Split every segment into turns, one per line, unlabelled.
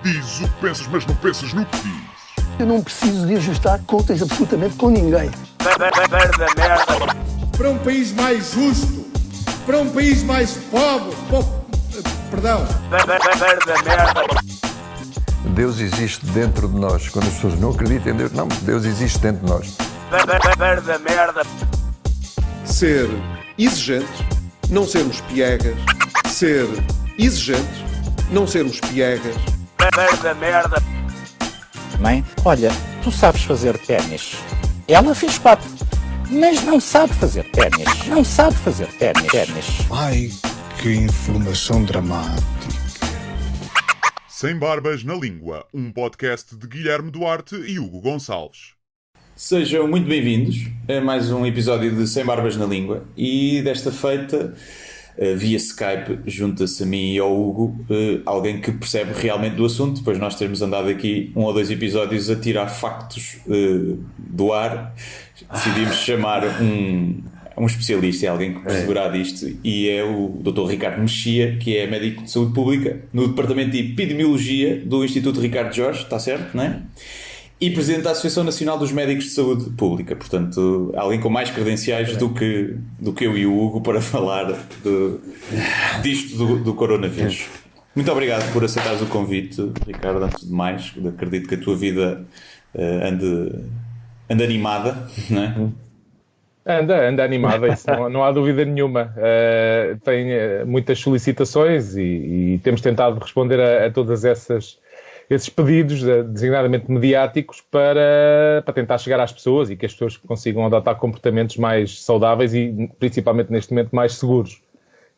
Dizes o que pensas, mas não pensas no que dizes.
Eu não preciso de ajustar contas absolutamente com ninguém.
Para um país mais justo, para um país mais pobre, perdão.
Deus existe dentro de nós. Quando as pessoas não acreditam em Deus, não, Deus existe dentro de nós.
Ser exigente, não sermos piegas. Ser exigente, não sermos piegas.
Mãe, olha, tu sabes fazer ténis. Ela fez 4, mas não sabe fazer ténis. Não sabe fazer ténis.
Ai, que informação dramática.
Sem Barbas na Língua, um podcast de Guilherme Duarte e Hugo Gonçalves.
Sejam muito bem-vindos a mais um episódio de Sem Barbas na Língua e desta feita, via Skype, junta-se a mim e ao Hugo, alguém que percebe realmente do assunto, depois nós termos andado aqui 1 ou 2 episódios a tirar factos do ar. Decidimos chamar um especialista, alguém que perceberá disto, e é o Dr. Ricardo Mexia, que é médico de saúde pública no Departamento de Epidemiologia do Instituto Ricardo Jorge, está certo, não é? E Presidente da Associação Nacional dos Médicos de Saúde Pública. Portanto, alguém com mais credenciais do que eu e o Hugo para falar disto do coronavírus. Muito obrigado por aceitares o convite, Ricardo. Antes de mais, acredito que a tua vida anda animada, não é?
Anda animada, isso não há dúvida nenhuma. Tem muitas solicitações e temos tentado responder a todas esses pedidos, designadamente mediáticos, para tentar chegar às pessoas e que as pessoas consigam adotar comportamentos mais saudáveis e, principalmente neste momento, mais seguros.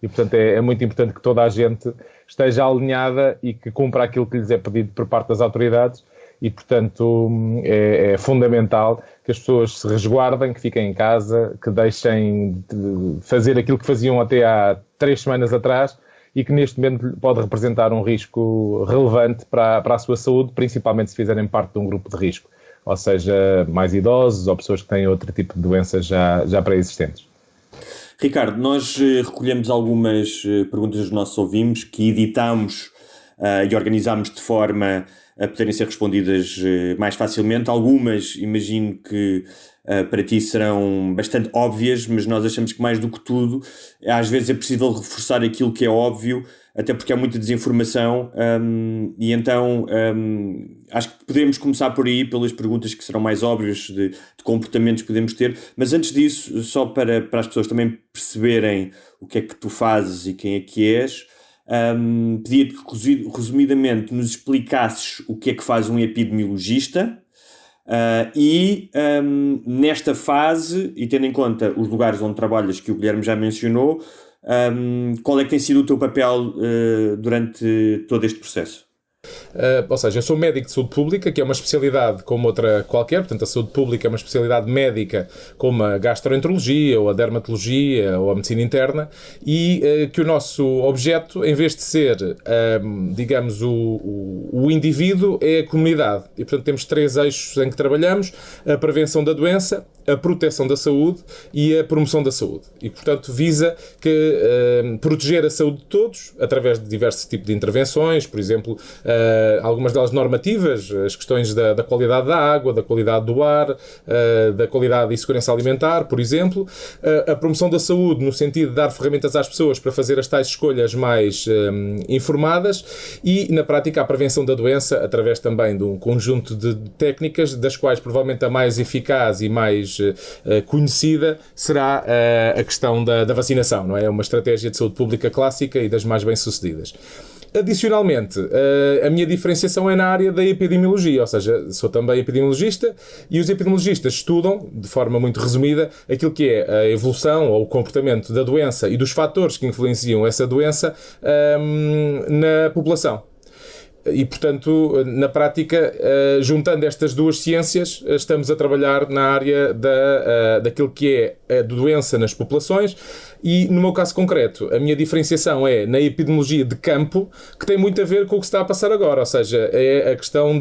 E, portanto, é muito importante que toda a gente esteja alinhada e que cumpra aquilo que lhes é pedido por parte das autoridades. E, portanto, é fundamental que as pessoas se resguardem, que fiquem em casa, que deixem de fazer aquilo que faziam até há 3 semanas atrás e que neste momento pode representar um risco relevante para a sua saúde, principalmente se fizerem parte de um grupo de risco, ou seja, mais idosos ou pessoas que têm outro tipo de doenças já pré-existentes.
Ricardo, nós recolhemos algumas perguntas dos nossos ouvintes que editámos e organizámos de forma a poderem ser respondidas mais facilmente. Algumas, imagino que para ti serão bastante óbvias, mas nós achamos que mais do que tudo, às vezes é possível reforçar aquilo que é óbvio, até porque há muita desinformação, e então acho que podemos começar por aí, pelas perguntas que serão mais óbvias de comportamentos que podemos ter, mas antes disso, só para as pessoas também perceberem o que é que tu fazes e quem é que és, pedia-te que resumidamente nos explicasses o que é que faz um epidemiologista nesta fase, e tendo em conta os lugares onde trabalhas, que o Guilherme já mencionou, qual é que tem sido o teu papel durante todo este processo?
Ou seja, eu sou médico de saúde pública, que é uma especialidade como outra qualquer. Portanto, a saúde pública é uma especialidade médica como a gastroenterologia ou a dermatologia ou a medicina interna, e que o nosso objeto, em vez de ser, digamos, o indivíduo, é a comunidade. E, portanto, temos 3 eixos em que trabalhamos: a prevenção da doença, a proteção da saúde e a promoção da saúde. E, portanto, visa proteger a saúde de todos através de diversos tipos de intervenções, por exemplo, algumas delas normativas, as questões da qualidade da água, da qualidade do ar, da qualidade e segurança alimentar, por exemplo, a promoção da saúde no sentido de dar ferramentas às pessoas para fazer as tais escolhas mais informadas, e, na prática, a prevenção da doença através também de um conjunto de técnicas, das quais provavelmente a mais eficaz e mais conhecida será a questão da vacinação, não é? É uma estratégia de saúde pública clássica e das mais bem-sucedidas. Adicionalmente, a minha diferenciação é na área da epidemiologia, ou seja, sou também epidemiologista, e os epidemiologistas estudam, de forma muito resumida, aquilo que é a evolução ou o comportamento da doença e dos fatores que influenciam essa doença na população. E, portanto, na prática, juntando estas 2 ciências, estamos a trabalhar na área daquilo que é a doença nas populações, e, no meu caso concreto, a minha diferenciação é na epidemiologia de campo, que tem muito a ver com o que se está a passar agora, ou seja, é a questão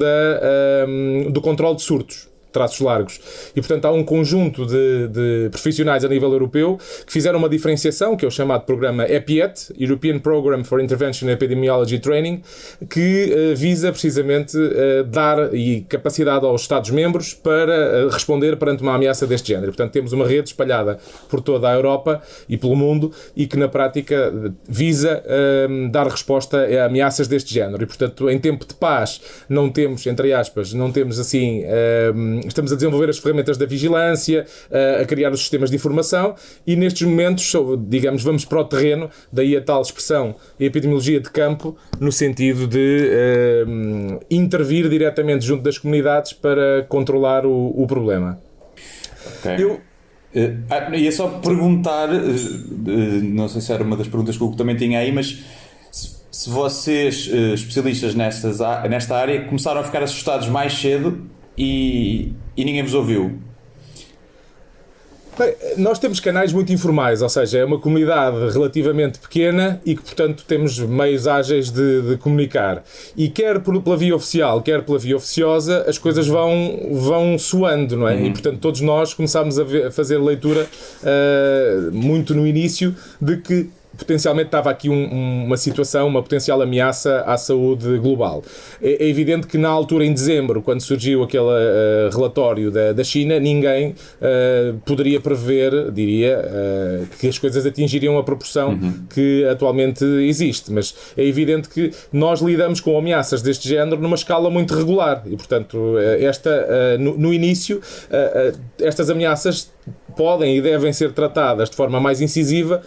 do controle de surtos. traços largos. E, portanto, há um conjunto de profissionais a nível europeu que fizeram uma diferenciação, que é o chamado programa EPIET, European Program for Intervention in Epidemiology Training, que visa precisamente dar capacidade aos Estados-membros para responder perante uma ameaça deste género. Portanto, temos uma rede espalhada por toda a Europa e pelo mundo e que, na prática, visa dar resposta a ameaças deste género. E, portanto, em tempo de paz, não temos, entre aspas, assim, estamos a desenvolver as ferramentas da vigilância, a criar os sistemas de informação e nestes momentos, digamos, vamos para o terreno, daí a tal expressão epidemiologia de campo, no sentido de intervir diretamente junto das comunidades para controlar o problema.
Okay. Ia só perguntar, não sei se era uma das perguntas que o Hugo também tinha aí, mas se vocês, especialistas nesta área, começaram a ficar assustados mais cedo e ninguém vos ouviu?
Bem, nós temos canais muito informais, ou seja, é uma comunidade relativamente pequena e que, portanto, temos meios ágeis de comunicar. E quer pela via oficial, quer pela via oficiosa, as coisas vão soando, não é? E, portanto, todos nós começámos a fazer leitura muito no início de que potencialmente estava aqui uma situação, uma potencial ameaça à saúde global. É evidente que na altura, em dezembro, quando surgiu aquele relatório da China, ninguém poderia prever, diria, que as coisas atingiriam a proporção que atualmente existe. Mas é evidente que nós lidamos com ameaças deste género numa escala muito regular e, portanto, no início, estas ameaças podem e devem ser tratadas de forma mais incisiva,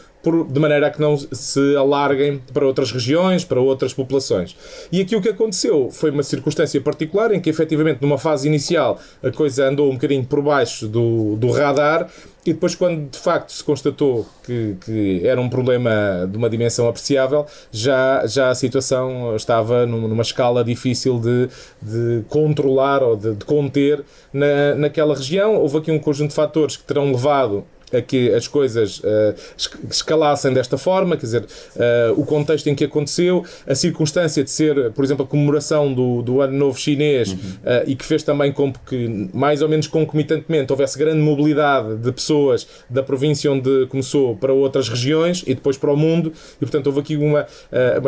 de maneira a que não se alarguem para outras regiões, para outras populações. E aqui o que aconteceu foi uma circunstância particular em que, efetivamente, numa fase inicial, a coisa andou um bocadinho por baixo do radar e depois, quando de facto se constatou que era um problema de uma dimensão apreciável, já a situação estava numa escala difícil de controlar ou de conter naquela região. Houve aqui um conjunto de fatores que terão levado a que as coisas escalassem desta forma, quer dizer, o contexto em que aconteceu, a circunstância de ser, por exemplo, a comemoração do Ano Novo Chinês, e que fez também com que, mais ou menos concomitantemente, houvesse grande mobilidade de pessoas da província onde começou para outras regiões e depois para o mundo, e portanto houve aqui uma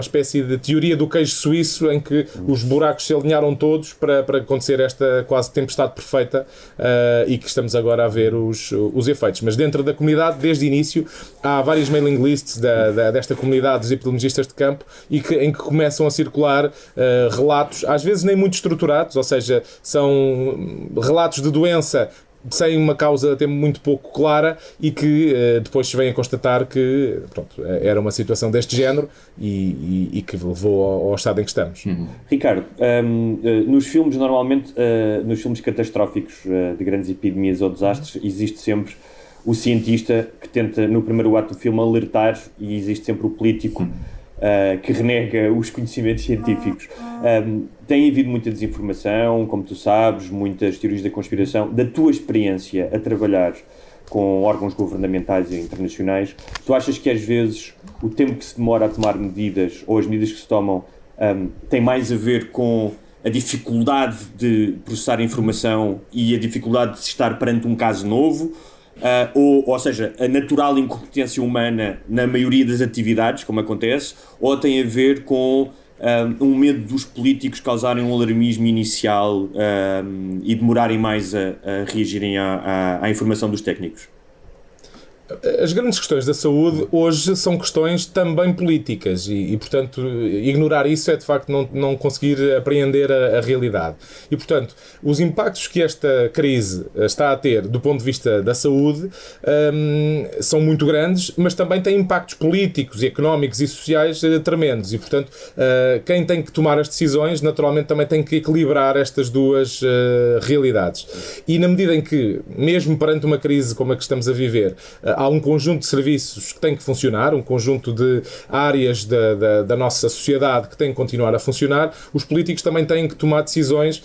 espécie de teoria do queijo suíço em que os buracos se alinharam todos para acontecer esta quase tempestade perfeita, e que estamos agora a ver os efeitos. Mas dentro da comunidade, desde o início, há vários mailing lists desta comunidade dos epidemiologistas de campo em que começam a circular relatos, às vezes nem muito estruturados, ou seja, são relatos de doença sem uma causa até muito pouco clara e que depois se vem a constatar que era uma situação deste género e que levou ao estado em que estamos.
Ricardo, nos filmes, normalmente, nos filmes catastróficos de grandes epidemias ou desastres, existe sempre o cientista que tenta, no primeiro ato do filme, alertar, e existe sempre o político que renega os conhecimentos científicos. Tem havido muita desinformação, como tu sabes, muitas teorias da conspiração. Da tua experiência a trabalhar com órgãos governamentais e internacionais, tu achas que às vezes o tempo que se demora a tomar medidas, ou as medidas que se tomam, tem mais a ver com a dificuldade de processar informação e a dificuldade de estar perante um caso novo? Ou seja, a natural incompetência humana na maioria das atividades, como acontece, ou tem a ver com um medo dos políticos causarem um alarmismo inicial e demorarem mais a reagirem à informação dos técnicos?
As grandes questões da saúde hoje são questões também políticas e portanto, ignorar isso é de facto não conseguir apreender a realidade. E, portanto, os impactos que esta crise está a ter do ponto de vista da saúde são muito grandes, mas também têm impactos políticos, económicos e sociais tremendos. E, portanto, quem tem que tomar as decisões, naturalmente, também tem que equilibrar estas duas realidades. E na medida em que, mesmo perante uma crise como a que estamos a viver, há um conjunto de serviços que tem que funcionar, um conjunto de áreas da nossa sociedade que tem que continuar a funcionar. Os políticos também têm que tomar decisões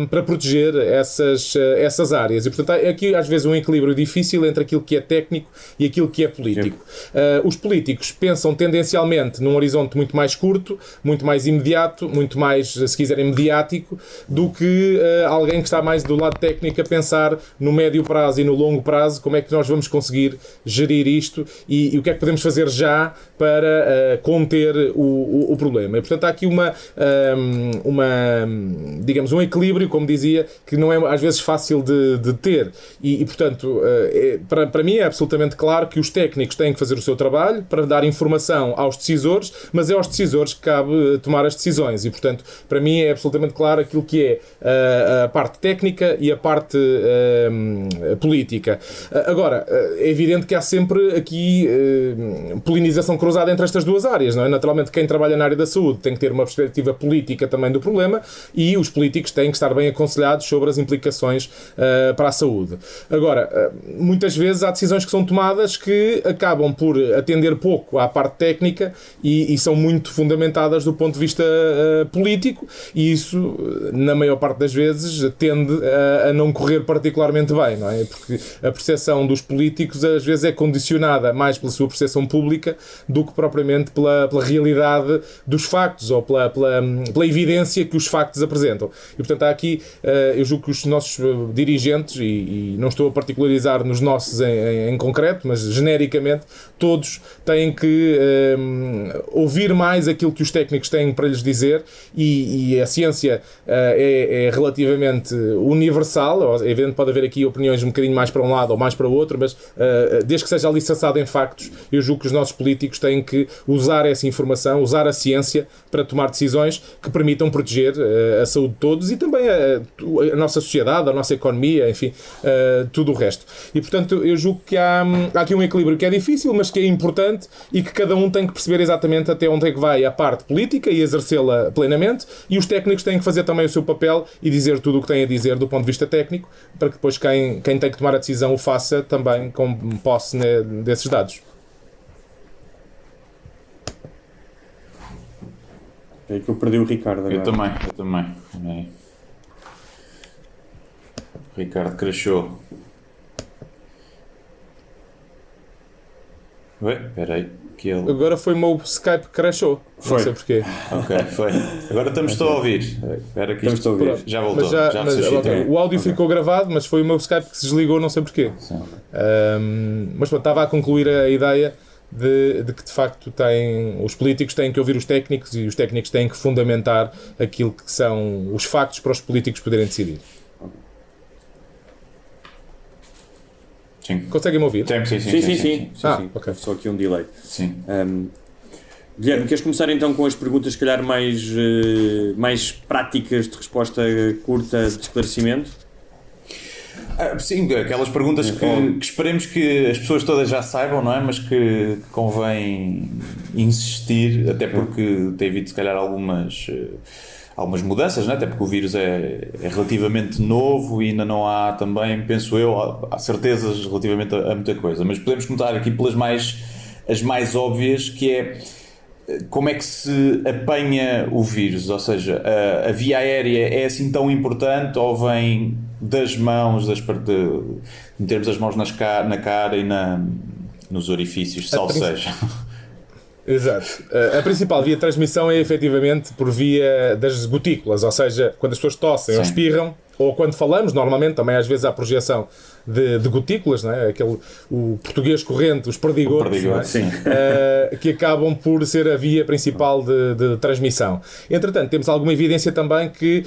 para proteger essas áreas. E, portanto, há aqui às vezes um equilíbrio difícil entre aquilo que é técnico e aquilo que é político. Os políticos pensam tendencialmente num horizonte muito mais curto, muito mais imediato, muito mais, se quiserem, mediático, do que alguém que está mais do lado técnico a pensar no médio prazo e no longo prazo, como é que nós vamos conseguir gerir isto e o que é que podemos fazer já para conter o problema. E, portanto, há aqui digamos, um equilíbrio, como dizia, que não é às vezes fácil de ter. E portanto, para mim é absolutamente claro que os técnicos têm que fazer o seu trabalho para dar informação aos decisores, mas é aos decisores que cabe tomar as decisões. E, portanto, para mim é absolutamente claro aquilo que é a parte técnica e a parte política. Agora, é evidente que há sempre aqui polinização cruzada entre estas duas áreas, não é? Naturalmente, quem trabalha na área da saúde tem que ter uma perspectiva política também do problema e os políticos têm que estar bem aconselhados sobre as implicações para a saúde. Agora, muitas vezes há decisões que são tomadas que acabam por atender pouco à parte técnica e são muito fundamentadas do ponto de vista político, e isso, na maior parte das vezes, tende a não correr particularmente bem, não é? Porque a percepção dos políticos às vezes é condicionada mais pela sua percepção pública do que propriamente pela realidade dos factos ou pela evidência que os factos apresentam. E, portanto, há aqui, eu julgo que os nossos dirigentes, e não estou a particularizar nos nossos em concreto, mas genericamente, todos têm que ouvir mais aquilo que os técnicos têm para lhes dizer, e a ciência é relativamente universal. É evidente que pode haver aqui opiniões um bocadinho mais para um lado ou mais para o outro, mas desde que seja alicerçado em factos, eu julgo que os nossos políticos têm que usar essa informação, usar a ciência para tomar decisões que permitam proteger a saúde de todos e também a nossa sociedade, a nossa economia, enfim, tudo o resto. E, portanto, eu julgo que há aqui um equilíbrio que é difícil, mas que é importante e que cada um tem que perceber exatamente até onde é que vai a parte política e exercê-la plenamente, e os técnicos têm que fazer também o seu papel e dizer tudo o que têm a dizer do ponto de vista técnico, para que depois quem tem que tomar a decisão o faça também com posse desses dados.
É que eu perdi o Ricardo agora.
Eu também. O Ricardo crashou. Espera aí, que ele...
Agora foi o meu Skype que crashou. Não sei porquê.
Ok, foi. Agora estamos a ouvir. Espera que isto...
ouvir.
Já voltou. Okay.
O áudio ficou gravado, mas foi o meu Skype que se desligou, não sei porquê. Mas pronto, estava a concluir a ideia de que de facto os políticos têm que ouvir os técnicos e os técnicos têm que fundamentar aquilo que são os factos para os políticos poderem decidir.
Sim.
Conseguem-me ouvir?
Sim.
Okay.
Só aqui um delay.
Sim.
Guilherme, queres começar então com as perguntas, se calhar, mais práticas de resposta curta de esclarecimento?
Sim, aquelas perguntas que esperemos que as pessoas todas já saibam, não é? Mas que convém insistir, até porque tem havido, se calhar, algumas mudanças, não é? Até porque o vírus é relativamente novo e ainda não há também, penso eu, há certezas relativamente a muita coisa. Mas podemos começar aqui pelas as mais óbvias, que é como é que se apanha o vírus, ou seja, a via aérea é assim tão importante ou vem das mãos, metermos as mãos na cara e nos orifícios, salvo seja?
Exato. A principal via de transmissão é efetivamente por via das gotículas, ou seja, quando as pessoas tossem ou espirram, ou quando falamos, normalmente também às vezes há projeção de gotículas, não é? O português corrente, os perdigotos, não é? Que acabam por ser a via principal de transmissão. Entretanto, temos alguma evidência também que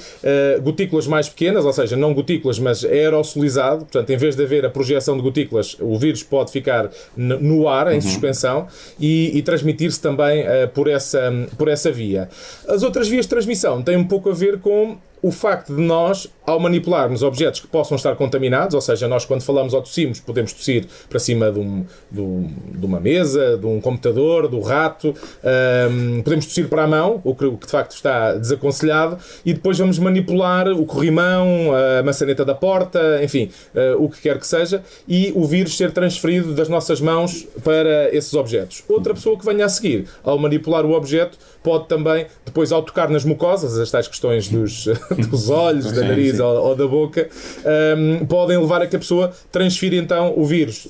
gotículas mais pequenas, ou seja, não gotículas, mas aerosolizado, portanto, em vez de haver a projeção de gotículas, o vírus pode ficar no ar, em suspensão, e transmitir-se também por essa via. As outras vias de transmissão têm um pouco a ver com o facto de nós, ao manipularmos objetos que possam estar contaminados, ou seja, nós quando falamos ou tossimos, podemos tossir para cima de uma mesa, de um computador, do rato, podemos tossir para a mão, o que de facto está desaconselhado, e depois vamos manipular o corrimão, a maçaneta da porta, enfim, o que quer que seja, e o vírus ser transferido das nossas mãos para esses objetos. Outra pessoa que venha a seguir, ao manipular o objeto, pode também, depois ao tocar nas mucosas, as tais questões dos olhos, da nariz ou da boca, podem levar a que a pessoa transfira então o vírus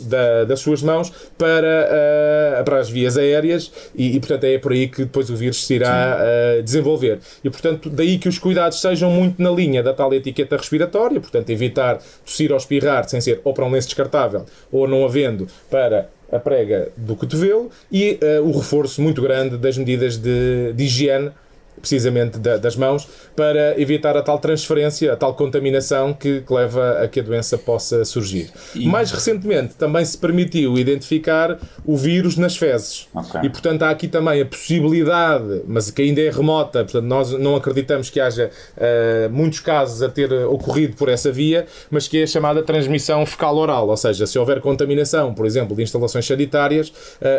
das suas mãos para as vias aéreas e portanto é por aí que depois o vírus se irá desenvolver. E portanto daí que os cuidados sejam muito na linha da tal etiqueta respiratória, portanto evitar tossir ou espirrar sem ser ou para um lenço descartável ou não havendo para a prega do cotovelo e o reforço muito grande das medidas de higiene, precisamente das mãos, para evitar a tal transferência, a tal contaminação que leva a que a doença possa surgir. Mais recentemente também se permitiu identificar o vírus nas fezes. E portanto há aqui também a possibilidade, mas que ainda é remota, portanto nós não acreditamos que haja muitos casos a ter ocorrido por essa via, mas que é a chamada transmissão fecal-oral, ou seja, se houver contaminação, por exemplo, de instalações sanitárias,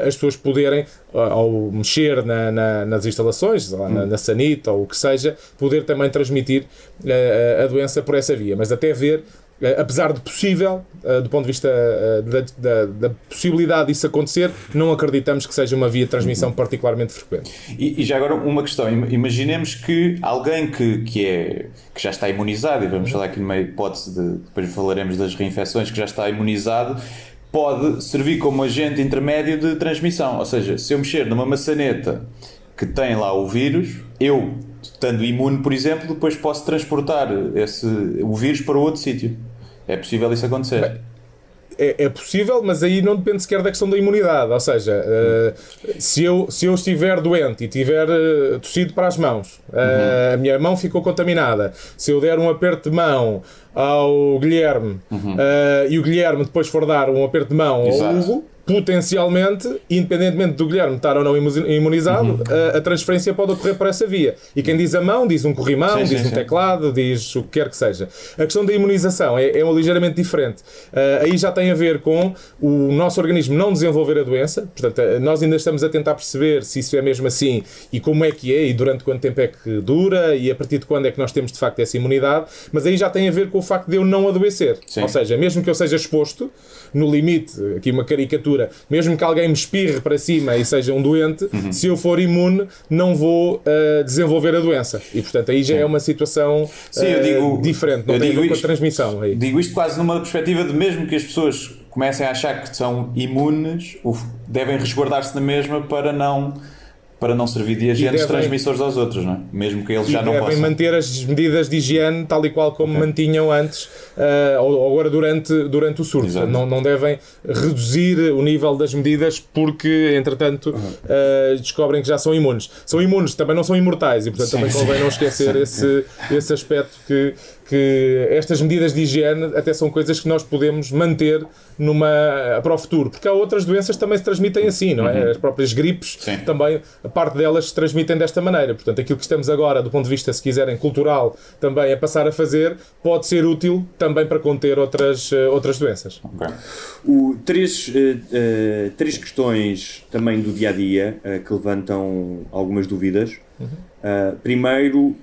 as pessoas poderem, ao mexer nas instalações, na sanita ou o que seja, poder também transmitir a doença por essa via. Mas até ver, apesar de possível, do ponto de vista da possibilidade disso acontecer, não acreditamos que seja uma via de transmissão particularmente frequente.
E já agora uma questão, imaginemos que alguém que já está imunizado, e vamos falar aqui numa hipótese depois falaremos das reinfecções, que já está imunizado, pode servir como agente intermédio de transmissão, ou seja, se eu mexer numa maçaneta que tem lá o vírus, eu, estando imune, por exemplo, depois posso transportar o vírus para outro sítio. É possível isso acontecer?
Bem, é possível, mas aí não depende sequer da questão da imunidade. Ou seja, se eu estiver doente e tiver tossido para as mãos, a minha mão ficou contaminada, se eu der um aperto de mão ao Guilherme e o Guilherme depois for dar um aperto de mão ao Hugo, potencialmente, independentemente do Guilherme estar ou não imunizado, a transferência pode ocorrer por essa via. E quem diz a mão, diz um corrimão, diz um teclado, diz o que quer que seja. A questão da imunização é ligeiramente diferente. Aí já tem a ver com o nosso organismo não desenvolver a doença. Portanto, nós ainda estamos a tentar perceber se isso é mesmo assim e como é que é e durante quanto tempo é que dura e a partir de quando é que nós temos de facto essa imunidade. Mas aí já tem a ver com o facto de eu não adoecer. Ou seja, mesmo que eu seja exposto, no limite, aqui uma caricatura, mesmo que alguém me espirre para cima e seja um doente, se eu for imune, não vou desenvolver a doença. E, portanto, aí já é uma situação diferente, não tem a ver com a transmissão. Aí.
Digo isto quase numa perspectiva de mesmo que as pessoas comecem a achar que são imunes, devem resguardar-se na mesma para não servir de agentes transmissores aos outros, não é? Mesmo que eles já não possam.
Devem manter as medidas de higiene tal e qual como mantinham antes, ou agora durante o surto. Não devem reduzir o nível das medidas porque, entretanto, descobrem que já são imunes. São imunes, também não são imortais e, portanto, também convém não esquecer esse aspecto que estas medidas de higiene até são coisas que nós podemos manter para o futuro, porque há outras doenças que também se transmitem assim, não é? As próprias gripes também, a parte delas se transmitem desta maneira, portanto aquilo que estamos agora do ponto de vista, se quiserem, cultural também a passar a fazer, pode ser útil também para conter outras doenças.
Três questões também do dia-a-dia que levantam algumas dúvidas. Primeiro,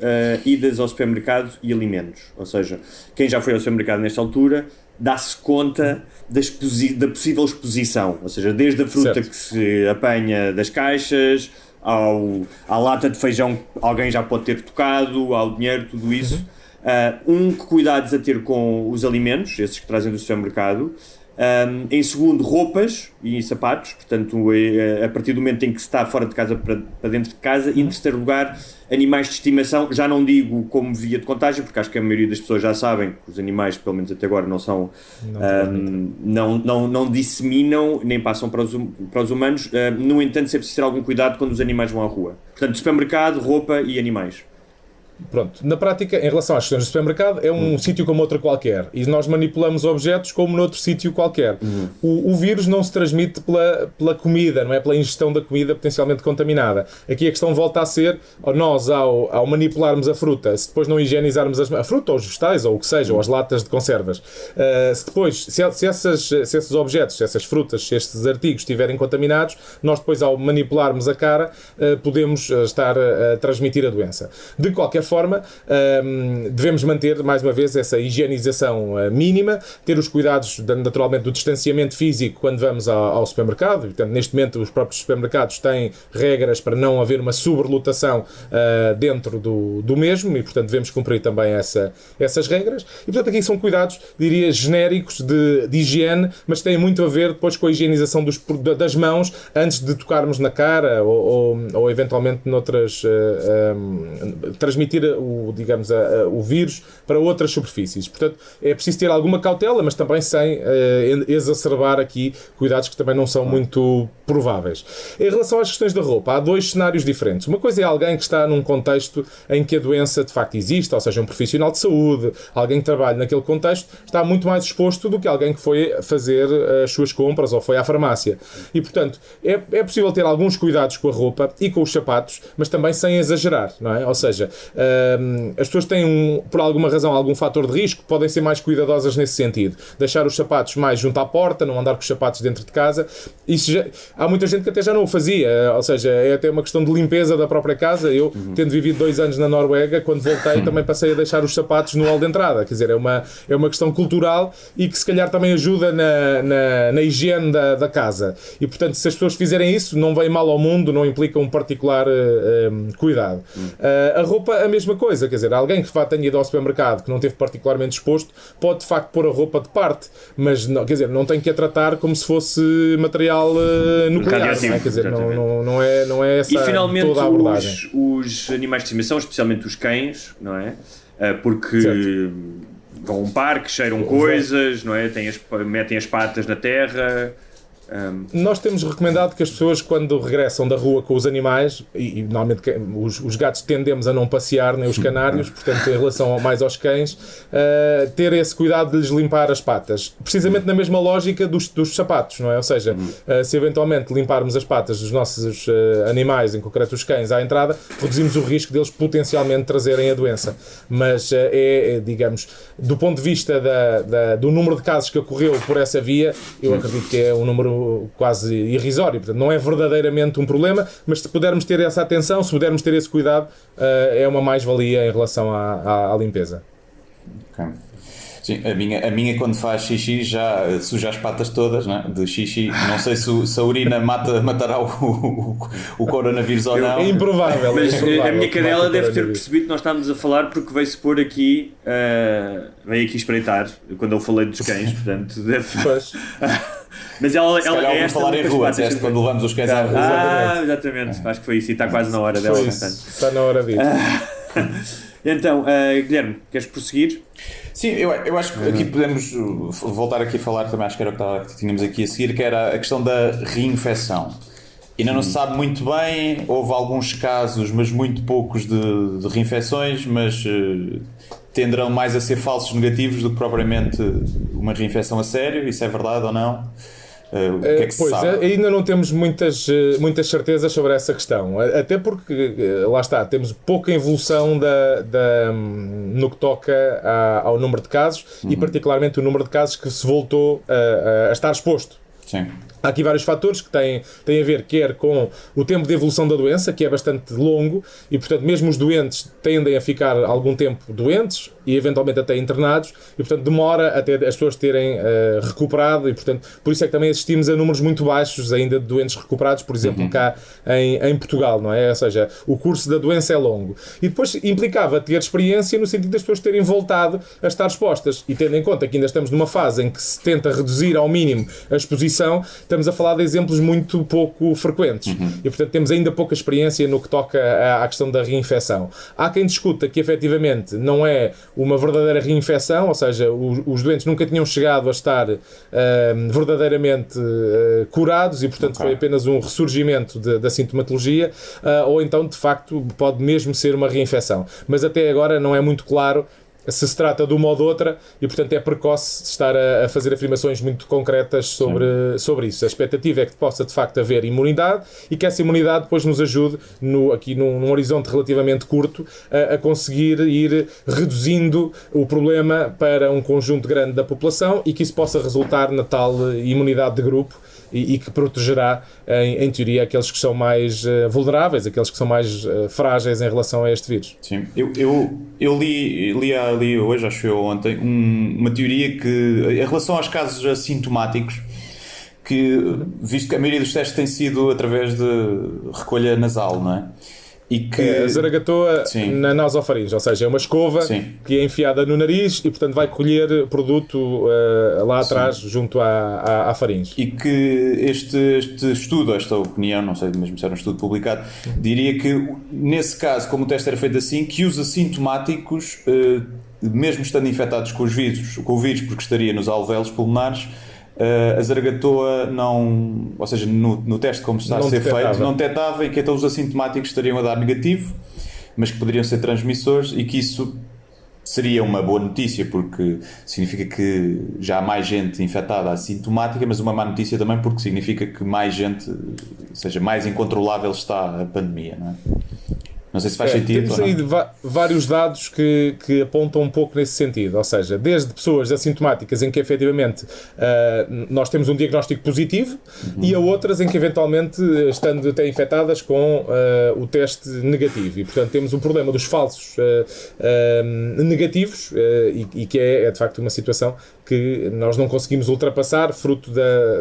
idas ao supermercado e alimentos, ou seja, quem já foi ao supermercado nesta altura dá-se conta da possível exposição, ou seja, desde a fruta que se apanha das caixas à lata de feijão que alguém já pode ter tocado, ao dinheiro, tudo isso. Que cuidados a ter com os alimentos, esses que trazem do supermercado. Em segundo, roupas e sapatos, portanto, a partir do momento em que se está fora de casa para dentro de casa. E em terceiro lugar, animais de estimação, já não digo como via de contágio, porque acho que a maioria das pessoas já sabem que os animais, pelo menos até agora, não são, não disseminam, nem passam para os humanos. No entanto, é preciso ter algum cuidado quando os animais vão à rua. Portanto, supermercado, roupa e animais.
Pronto, na prática, em relação às questões do supermercado, é um sítio como outro qualquer e nós manipulamos objetos como noutro sítio qualquer. O vírus não se transmite pela comida, não é pela ingestão da comida potencialmente contaminada. Aqui a questão volta a ser, nós ao manipularmos a fruta, se depois não higienizarmos a fruta ou os vegetais ou o que seja, ou as latas de conservas, se esses objetos, se essas frutas, se estes artigos estiverem contaminados, nós depois ao manipularmos a cara podemos estar a transmitir a doença. De qualquer forma, devemos manter, mais uma vez, essa higienização mínima, ter os cuidados, naturalmente, do distanciamento físico quando vamos ao supermercado. Portanto, neste momento, os próprios supermercados têm regras para não haver uma sobrelotação dentro do mesmo e, portanto, devemos cumprir também essas regras. E, portanto, aqui são cuidados, diria, genéricos de higiene, mas têm muito a ver depois com a higienização das mãos antes de tocarmos na cara ou eventualmente noutras transmitir o vírus para outras superfícies. Portanto, é preciso ter alguma cautela, mas também sem exacerbar aqui cuidados que também não são muito prováveis. Em relação às questões da roupa, há dois cenários diferentes. Uma coisa é alguém que está num contexto em que a doença de facto existe, ou seja, um profissional de saúde, alguém que trabalha naquele contexto, está muito mais exposto do que alguém que foi fazer as suas compras ou foi à farmácia. E, portanto, é possível ter alguns cuidados com a roupa e com os sapatos, mas também sem exagerar, não é? Ou seja, as pessoas têm, por alguma razão, algum fator de risco, podem ser mais cuidadosas nesse sentido. Deixar os sapatos mais junto à porta, não andar com os sapatos dentro de casa. Há muita gente que até já não o fazia, ou seja, é até uma questão de limpeza da própria casa. Eu, tendo vivido 2 anos na Noruega, quando voltei também passei a deixar os sapatos no hall de entrada. Quer dizer, é uma questão cultural e que se calhar também ajuda na higiene da casa. E, portanto, se as pessoas fizerem isso, não vem mal ao mundo, não implica um particular cuidado. A roupa, a mesma coisa, quer dizer, alguém que tenha ido ao supermercado que não esteve particularmente exposto, pode de facto pôr a roupa de parte, mas não, quer dizer, não tem que a tratar como se fosse material nuclear, não é? Quer dizer, não é essa
e finalmente
toda a abordagem.
os animais de estimação, especialmente os cães, não é? Porque certo, vão a um parque, cheiram coisas, não é? Metem as patas na terra.
Nós temos recomendado que as pessoas, quando regressam da rua com os animais, e normalmente os gatos tendemos a não passear, nem os canários, portanto, em relação mais aos cães, ter esse cuidado de lhes limpar as patas. Precisamente na mesma lógica dos sapatos, não é? Ou seja, se eventualmente limparmos as patas dos nossos animais, em concreto os cães, à entrada, reduzimos o risco deles potencialmente trazerem a doença. Mas digamos, do ponto de vista do número de casos que ocorreu por essa via, eu acredito que é um número quase irrisório, portanto não é verdadeiramente um problema, mas se pudermos ter essa atenção, se pudermos ter esse cuidado, é uma mais-valia em relação à limpeza.
Okay. Sim, a minha quando faz xixi já suja as patas todas, né, de xixi. Não sei se a urina matará o coronavírus ou não.
É improvável.
Mas a minha cadela deve ter percebido que nós estávamos a falar, porque veio-se pôr aqui, veio aqui espreitar quando eu falei dos cães, portanto deve...
Pois.
Mas ela
é falar em rua, quando levamos os cães à rua.
Exatamente, acho que foi isso, e está quase na hora dela.
Está na hora disso.
Então, Guilherme, queres prosseguir?
Sim, eu acho que aqui podemos voltar aqui a falar também, acho que era o que tínhamos aqui a seguir, que era a questão da reinfecção. Ainda não se sabe muito bem, houve alguns casos, mas muito poucos de reinfecções, mas tenderão mais a ser falsos negativos do que propriamente uma reinfecção a sério. Isso é verdade ou não? O que é que se sabe?
Ainda não temos muitas certezas sobre essa questão, até porque, lá está, temos pouca evolução no que toca ao número de casos e particularmente o número de casos que se voltou a estar exposto.
Sim.
Há aqui vários fatores que têm a ver quer com o tempo de evolução da doença, que é bastante longo, e portanto mesmo os doentes tendem a ficar algum tempo doentes e eventualmente até internados, e portanto demora até as pessoas terem recuperado, e portanto por isso é que também assistimos a números muito baixos ainda de doentes recuperados, por exemplo, cá em Portugal, não é? Ou seja, o curso da doença é longo. E depois implicava ter experiência no sentido das pessoas terem voltado a estar expostas, e tendo em conta que ainda estamos numa fase em que se tenta reduzir ao mínimo a exposição, estamos a falar de exemplos muito pouco frequentes e, portanto, temos ainda pouca experiência no que toca à questão da reinfecção. Há quem discuta que, efetivamente, não é uma verdadeira reinfecção, ou seja, os doentes nunca tinham chegado a estar verdadeiramente curados e, portanto, foi apenas um ressurgimento da sintomatologia, ou então, de facto, pode mesmo ser uma reinfecção. Mas até agora não é muito claro se trata de uma ou de outra e, portanto, é precoce estar a fazer afirmações muito concretas sobre isso. A expectativa é que possa, de facto, haver imunidade e que essa imunidade depois nos ajude, aqui num horizonte relativamente curto, a conseguir ir reduzindo o problema para um conjunto grande da população e que isso possa resultar na tal imunidade de grupo e que protegerá, em teoria, aqueles que são mais vulneráveis, aqueles que são mais frágeis em relação a este vírus.
Sim, eu li hoje, acho eu ontem, uma teoria que, em relação aos casos assintomáticos, que, visto que a maioria dos testes tem sido através de recolha nasal, não é? E que
a zaragatoa na nasofaringe, ou seja, é uma escova que é enfiada no nariz e, portanto, vai colher produto lá atrás, junto à faringe.
E que este estudo, esta opinião, não sei mesmo se era um estudo publicado, diria que, nesse caso, como o teste era feito assim, que os assintomáticos, mesmo estando infectados com o vírus, porque estaria nos alvéolos pulmonares, a zaragatoa não, ou seja, no teste como está a ser feito, não detectava, e que então os assintomáticos estariam a dar negativo, mas que poderiam ser transmissores, e que isso seria uma boa notícia, porque significa que já há mais gente infectada assintomática, mas uma má notícia também porque significa que mais gente, ou seja, mais incontrolável está a pandemia, não é? Não sei se faz sentido.
Temos aí vários dados que apontam um pouco nesse sentido, ou seja, desde pessoas assintomáticas em que efetivamente nós temos um diagnóstico positivo e a outras em que eventualmente estando até infectadas com o teste negativo, e portanto temos um problema dos falsos negativos e que é de facto uma situação que nós não conseguimos ultrapassar fruto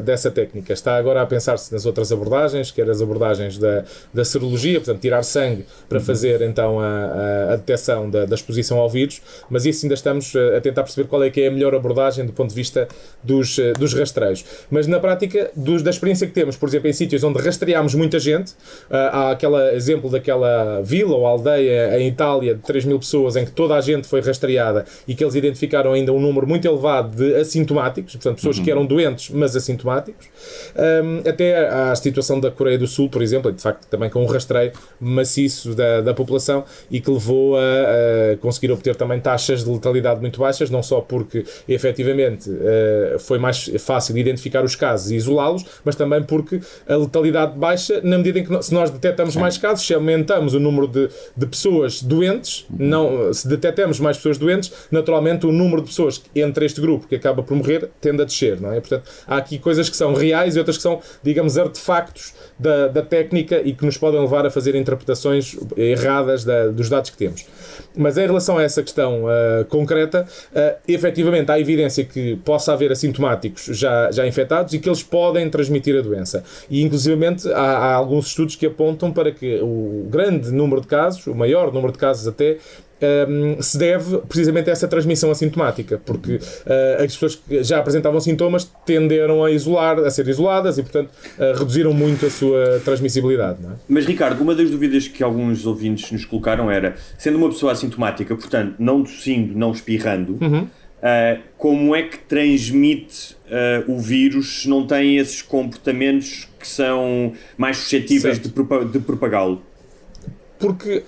dessa técnica. Está agora a pensar-se nas outras abordagens, quer as abordagens da serologia, portanto tirar sangue para fazer então a detecção da exposição ao vírus, mas isso ainda estamos a tentar perceber qual é que é a melhor abordagem do ponto de vista dos rastreios. Mas na prática, da experiência que temos, por exemplo, em sítios onde rastreámos muita gente, há aquele exemplo daquela vila ou aldeia em Itália de 3.000 pessoas em que toda a gente foi rastreada e que eles identificaram ainda um número muito elevado de assintomáticos, portanto pessoas que eram doentes mas assintomáticos, até à situação da Coreia do Sul, por exemplo, de facto também com um rastreio maciço da população e que levou a conseguir obter também taxas de letalidade muito baixas, não só porque efetivamente foi mais fácil identificar os casos e isolá-los, mas também porque a letalidade baixa na medida em que se nós detectamos mais casos, se aumentamos o número de pessoas doentes, se detectamos mais pessoas doentes, naturalmente o número de pessoas entre este grupo que acaba por morrer tende a descer, não é? Portanto, há aqui coisas que são reais e outras que são, digamos, artefactos da técnica e que nos podem levar a fazer interpretações erradas dos dados que temos. Mas em relação a essa questão concreta, efetivamente há evidência que possa haver assintomáticos já infectados e que eles podem transmitir a doença. E inclusivamente há alguns estudos que apontam para que o grande número de casos, o maior número de casos até, se deve precisamente a essa transmissão assintomática, porque as pessoas que já apresentavam sintomas tenderam a ser isoladas e, portanto, reduziram muito a sua transmissibilidade, não é?
Mas, Ricardo, uma das dúvidas que alguns ouvintes nos colocaram era, sendo uma pessoa assintomática, portanto, não tossindo, não espirrando, como é que transmite o vírus se não tem esses comportamentos que são mais suscetíveis de propagá-lo?
Porque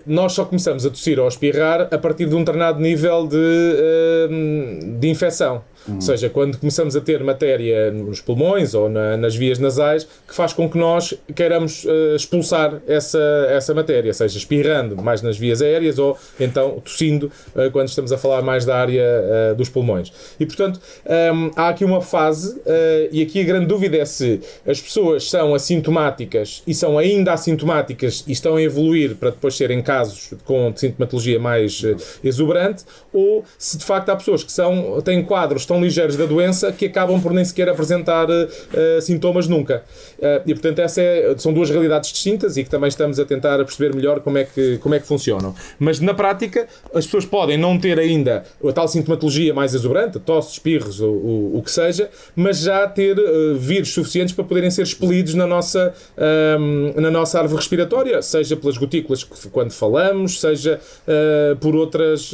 nós só começamos a tossir ou a espirrar a partir de um determinado nível de infecção. Ou seja, quando começamos a ter matéria nos pulmões ou nas vias nasais, que faz com que nós queiramos expulsar essa matéria, seja espirrando mais nas vias aéreas ou então tossindo quando estamos a falar mais da área dos pulmões. E, portanto, há aqui uma fase, e aqui a grande dúvida é se as pessoas são assintomáticas e são ainda assintomáticas e estão a evoluir para depois serem casos com sintomatologia mais exuberante, ou se de facto há pessoas que têm quadros tão ligeiros da doença que acabam por nem sequer apresentar sintomas nunca. E portanto são duas realidades distintas e que também estamos a tentar perceber melhor como é que funcionam. Mas na prática as pessoas podem não ter ainda a tal sintomatologia mais exuberante, tosse, espirros, o que seja, mas já ter vírus suficientes para poderem ser expelidos na nossa árvore respiratória, seja pelas gotículas quando falamos, seja por outros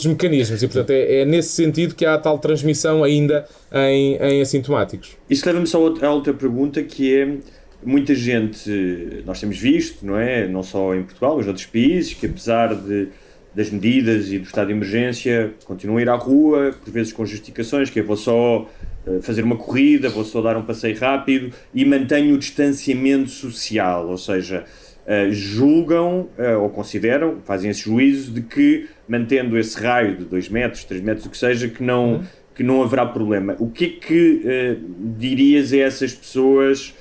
mecanismos. E portanto é nesse sentido que há a tal transmissão ainda em assintomáticos.
Isso leva-me só a outra pergunta, que é: muita gente, nós temos visto, não é? Não só em Portugal, mas noutros países, que apesar das medidas e do estado de emergência, continuam a ir à rua, por vezes com justificações, que vou só fazer uma corrida, vou só dar um passeio rápido, e mantêm o distanciamento social, ou seja, julgam ou consideram, fazem esse juízo de que, mantendo esse raio de 2 metros, 3 metros, o que seja, que não haverá problema. O que é que dirias a essas pessoas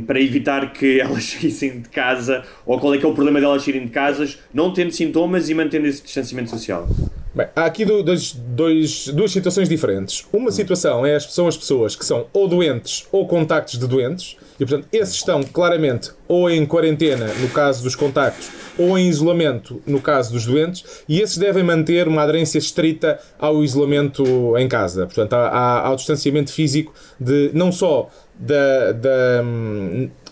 para evitar que elas saíssem de casa, ou qual é que é o problema delas saírem de casas, não tendo sintomas e mantendo esse distanciamento social?
Bem, há aqui duas situações diferentes. Uma situação são as pessoas que são ou doentes ou contactos de doentes, e portanto esses estão claramente ou em quarentena no caso dos contactos ou em isolamento no caso dos doentes, e esses devem manter uma aderência estrita ao isolamento em casa, portanto ao distanciamento físico não só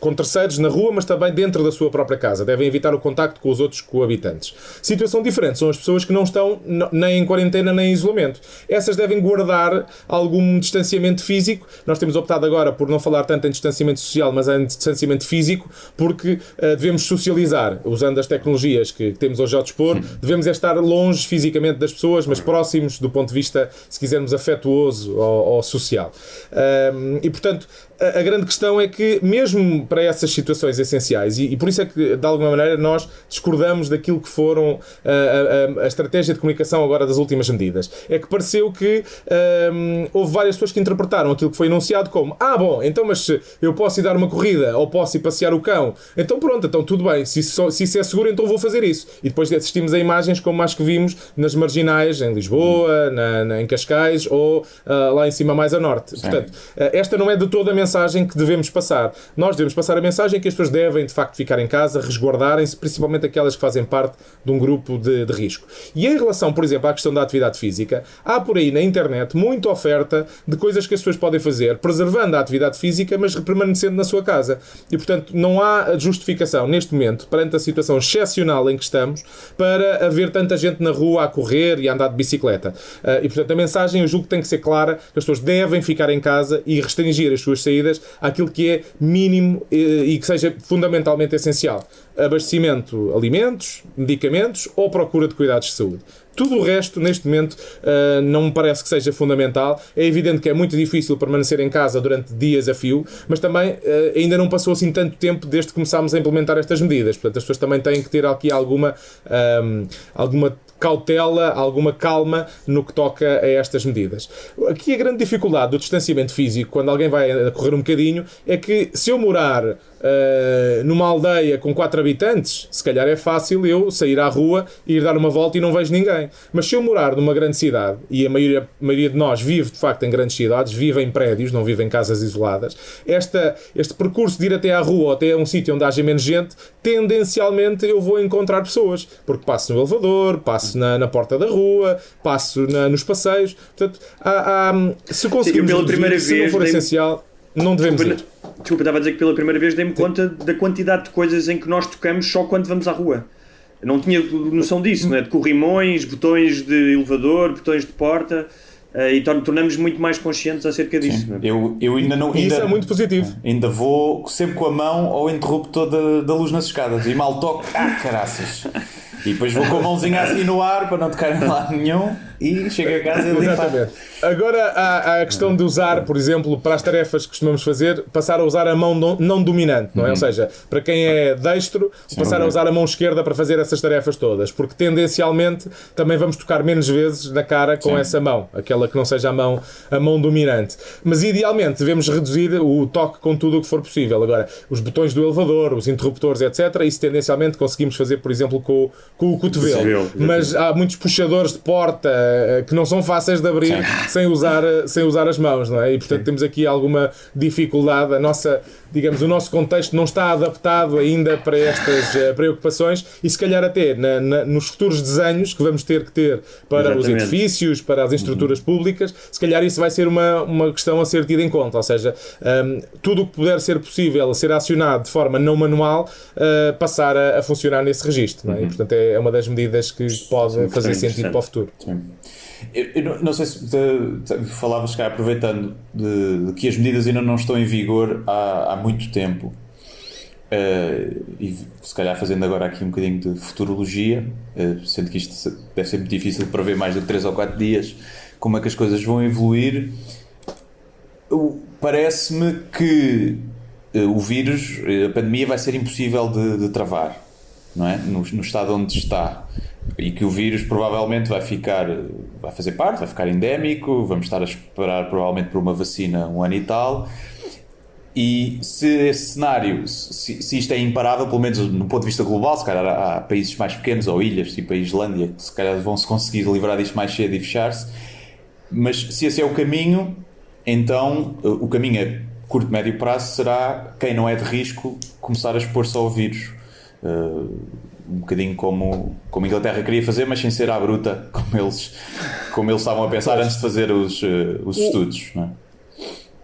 com terceiros na rua, mas também dentro da sua própria casa. Devem evitar o contacto com os outros coabitantes. Situação diferente são as pessoas que não estão nem em quarentena nem em isolamento. Essas devem guardar algum distanciamento físico. Nós temos optado agora por não falar tanto em distanciamento social, mas em distanciamento físico, porque devemos socializar, usando as tecnologias que temos hoje ao dispor. Devemos estar longe fisicamente das pessoas, mas próximos do ponto de vista, se quisermos, afetuoso ou social. E portanto, a grande questão é que, mesmo para essas situações essenciais, e por isso é que, de alguma maneira, nós discordamos daquilo que foram a estratégia de comunicação agora das últimas medidas, é que pareceu que houve várias pessoas que interpretaram aquilo que foi anunciado como: então mas eu posso ir dar uma corrida ou posso ir passear o cão, então pronto, então tudo bem, se isso é seguro, então vou fazer isso. E depois assistimos a imagens como as que vimos nas marginais, em Lisboa, em Cascais ou lá em cima mais a norte. Sim. Portanto, esta não é de toda a mensagem que devemos passar. Nós devemos passar a mensagem que as pessoas devem, de facto, ficar em casa, resguardarem-se, principalmente aquelas que fazem parte de um grupo de risco. E em relação, por exemplo, à questão da atividade física, há por aí na internet muita oferta de coisas que as pessoas podem fazer, preservando a atividade física, mas permanecendo na sua casa. E, portanto, não há justificação, neste momento, perante a situação excepcional em que estamos, para haver tanta gente na rua a correr e a andar de bicicleta. E, portanto, a mensagem, eu julgo que tem que ser clara, que as pessoas devem ficar em casa e restringir as suas saídas àquilo que é mínimo e que seja fundamentalmente essencial: abastecimento, alimentos, medicamentos ou procura de cuidados de saúde. Tudo o resto, neste momento, não me parece que seja fundamental. É evidente que é muito difícil permanecer em casa durante dias a fio, mas também ainda não passou assim tanto tempo desde que começámos a implementar estas medidas. Portanto, as pessoas também têm que ter aqui alguma cautela, alguma calma no que toca a estas medidas. Aqui a grande dificuldade do distanciamento físico, quando alguém vai correr um bocadinho, é que se eu morar numa aldeia com 4 habitantes, se calhar é fácil eu sair à rua e ir dar uma volta e não vejo ninguém. Mas se eu morar numa grande cidade, e a maioria de nós vive de facto em grandes cidades, vive em prédios, não vive em casas isoladas, este percurso de ir até à rua ou até um sítio onde haja menos gente, tendencialmente eu vou encontrar pessoas, porque passo no elevador, passo na porta da rua, passo nos passeios. Portanto, se conseguirmos reduzir, se não for essencial, não devemos ir.
Desculpa, estava a dizer que pela primeira vez dei-me conta da quantidade de coisas em que nós tocamos só quando vamos à rua. Eu não tinha noção disso, não é? De corrimões, botões de elevador, botões de porta, e tornamos muito mais conscientes acerca disso. Não é?
Eu ainda não...
Isso é muito positivo.
Ainda vou sempre com a mão ao interruptor da luz nas escadas e mal toco, caraças. E depois vou com a mãozinha assim no ar para não tocar em lado nenhum e chego a casa e limpar.
Exatamente. Agora há a questão de usar, por exemplo, para as tarefas que costumamos fazer, passar a usar a mão não dominante, não é? Ou seja, para quem é destro, passar a usar a mão esquerda para fazer essas tarefas todas, porque tendencialmente também vamos tocar menos vezes na cara com essa mão, aquela que não seja a mão dominante. Mas idealmente devemos reduzir o toque com tudo o que for possível. Agora, os botões do elevador, os interruptores, etc., isso tendencialmente conseguimos fazer, por exemplo, com com o cotovelo. Mas há muitos puxadores de porta que não são fáceis de abrir sem usar as mãos, não é? E portanto temos aqui alguma dificuldade. O nosso contexto não está adaptado ainda para estas preocupações e se calhar até nos futuros desenhos que vamos ter para os edifícios, para as estruturas públicas, se calhar isso vai ser uma questão a ser tida em conta, ou seja, tudo o que puder ser possível ser acionado de forma não manual, passar a funcionar nesse registro, não é? E portanto é uma das medidas que pode fazer sentido para o futuro.
Eu não sei se falavas, cá, aproveitando de que as medidas ainda não estão em vigor há muito tempo, e se calhar fazendo agora aqui um bocadinho de futurologia, sendo que isto deve ser muito difícil para ver mais do que 3 ou 4 dias como é que as coisas vão evoluir. Parece-me que o vírus, a pandemia, vai ser impossível de travar, não é? No estado onde está, e que o vírus provavelmente vai fazer parte, vai ficar endémico, vamos estar a esperar provavelmente por uma vacina 1 ano e tal, e se esse cenário, se isto é imparável, pelo menos no ponto de vista global, se calhar há países mais pequenos ou ilhas, tipo a Islândia, que se calhar vão se conseguir livrar disto mais cedo e fechar-se, mas se esse é o caminho, então o caminho a curto, médio prazo será quem não é de risco começar a expor-se ao vírus. Um bocadinho como a Inglaterra queria fazer, mas sem ser à bruta, como eles estavam a pensar antes de fazer os estudos, não é?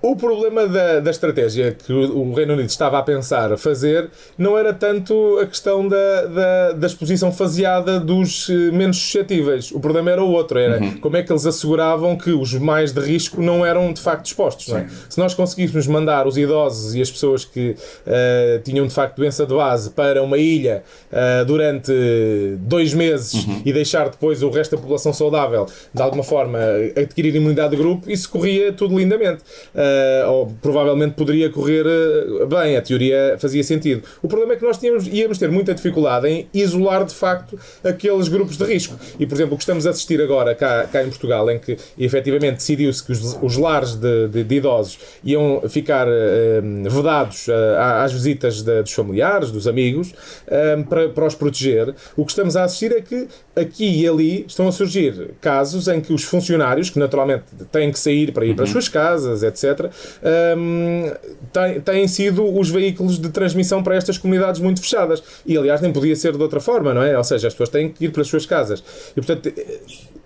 O problema da estratégia que o Reino Unido estava a pensar fazer não era tanto a questão da exposição faseada dos menos suscetíveis. O problema era o outro, era como é que eles asseguravam que os mais de risco não eram de facto expostos. Não é? Se nós conseguíssemos mandar os idosos e as pessoas que tinham de facto doença de base para uma ilha durante 2 meses e deixar depois o resto da população saudável de alguma forma adquirir imunidade de grupo, isso corria tudo lindamente. Ou provavelmente poderia correr bem, a teoria fazia sentido. O problema é que nós íamos ter muita dificuldade em isolar de facto aqueles grupos de risco. E, por exemplo, o que estamos a assistir agora cá em Portugal, em que efetivamente decidiu-se que os lares de idosos iam ficar vedados às visitas dos familiares, dos amigos, para os proteger, o que estamos a assistir é que aqui e ali estão a surgir casos em que os funcionários, que naturalmente têm que sair para ir para as suas casas, etc., têm sido os veículos de transmissão para estas comunidades muito fechadas. E, aliás, nem podia ser de outra forma, não é? Ou seja, as pessoas têm que ir para as suas casas. E, portanto,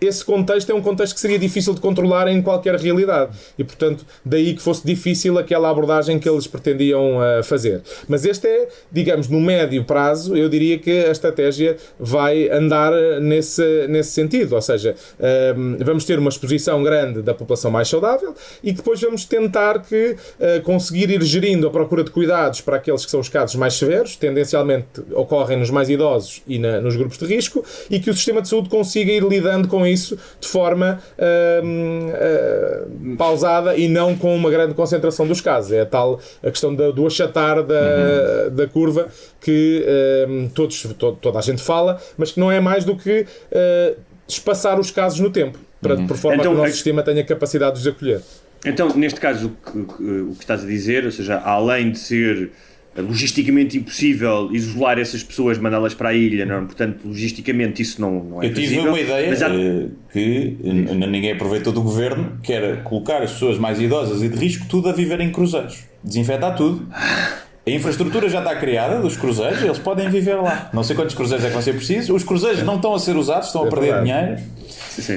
esse contexto é um contexto que seria difícil de controlar em qualquer realidade. E, portanto, daí que fosse difícil aquela abordagem que eles pretendiam fazer. Mas este é, digamos, no médio prazo, eu diria que a estratégia vai andar nesse sentido. Ou seja, vamos ter uma exposição grande da população mais saudável e depois vamos tentar conseguir ir gerindo a procura de cuidados para aqueles que são os casos mais severos, tendencialmente ocorrem nos mais idosos e nos grupos de risco, e que o sistema de saúde consiga ir lidando com isso de forma pausada e não com uma grande concentração dos casos. É a questão do achatar da curva que toda a gente fala, mas que não é mais do que espaçar os casos no tempo, por forma que o nosso sistema tenha capacidade de os acolher.
Então, neste caso, o que estás a dizer, ou seja, além de ser logisticamente impossível isolar essas pessoas, mandá-las para a ilha, não? Portanto, logisticamente isso não é possível.
Eu tive uma ideia que ninguém aproveitou do governo, que era colocar as pessoas mais idosas e de risco tudo a viver em cruzeiros. Desinfetar tudo. A infraestrutura já está criada dos cruzeiros, eles podem viver lá. Não sei quantos cruzeiros é que vão ser precisos. Os cruzeiros não estão a ser usados, estão a perder dinheiro.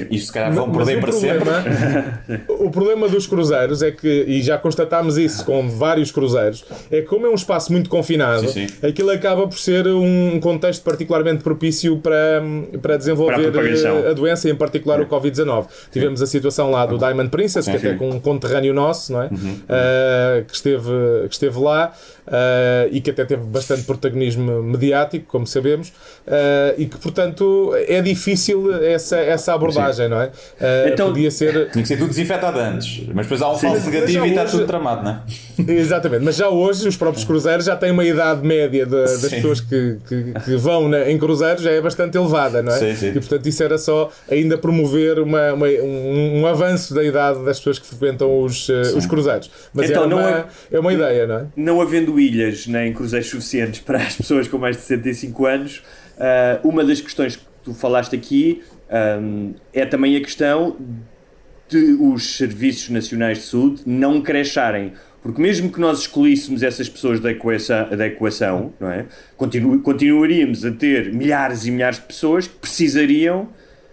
E se calhar vão perder para sempre.
O problema dos cruzeiros é que, e já constatámos isso com vários cruzeiros, é que como é um espaço muito confinado, aquilo acaba por ser um contexto particularmente propício para desenvolver a doença, em particular o Covid-19. Tivemos a situação lá do Diamond Princess, que até com um conterrâneo nosso, não é? Que esteve lá, e que até teve bastante protagonismo mediático, como sabemos, e que, portanto, é difícil essa abordagem, não é?
Então,
tinha que ser tudo desinfetado antes, mas depois há um falso negativo e está tudo tramado, não é?
Exatamente, mas já hoje os próprios cruzeiros já têm uma idade média das pessoas que vão em cruzeiros, já é bastante elevada, não é? E portanto isso era só ainda promover um avanço da idade das pessoas que frequentam os cruzeiros. Mas então, é uma ideia, não é?
Não havendo ilhas nem cruzeiros suficientes para as pessoas com mais de 65 anos, uma das questões que tu falaste aqui é também a questão de os serviços nacionais de saúde não crescerem. Porque mesmo que nós excluíssemos essas pessoas da equação, não é? Continuaríamos a ter milhares e milhares de pessoas que precisariam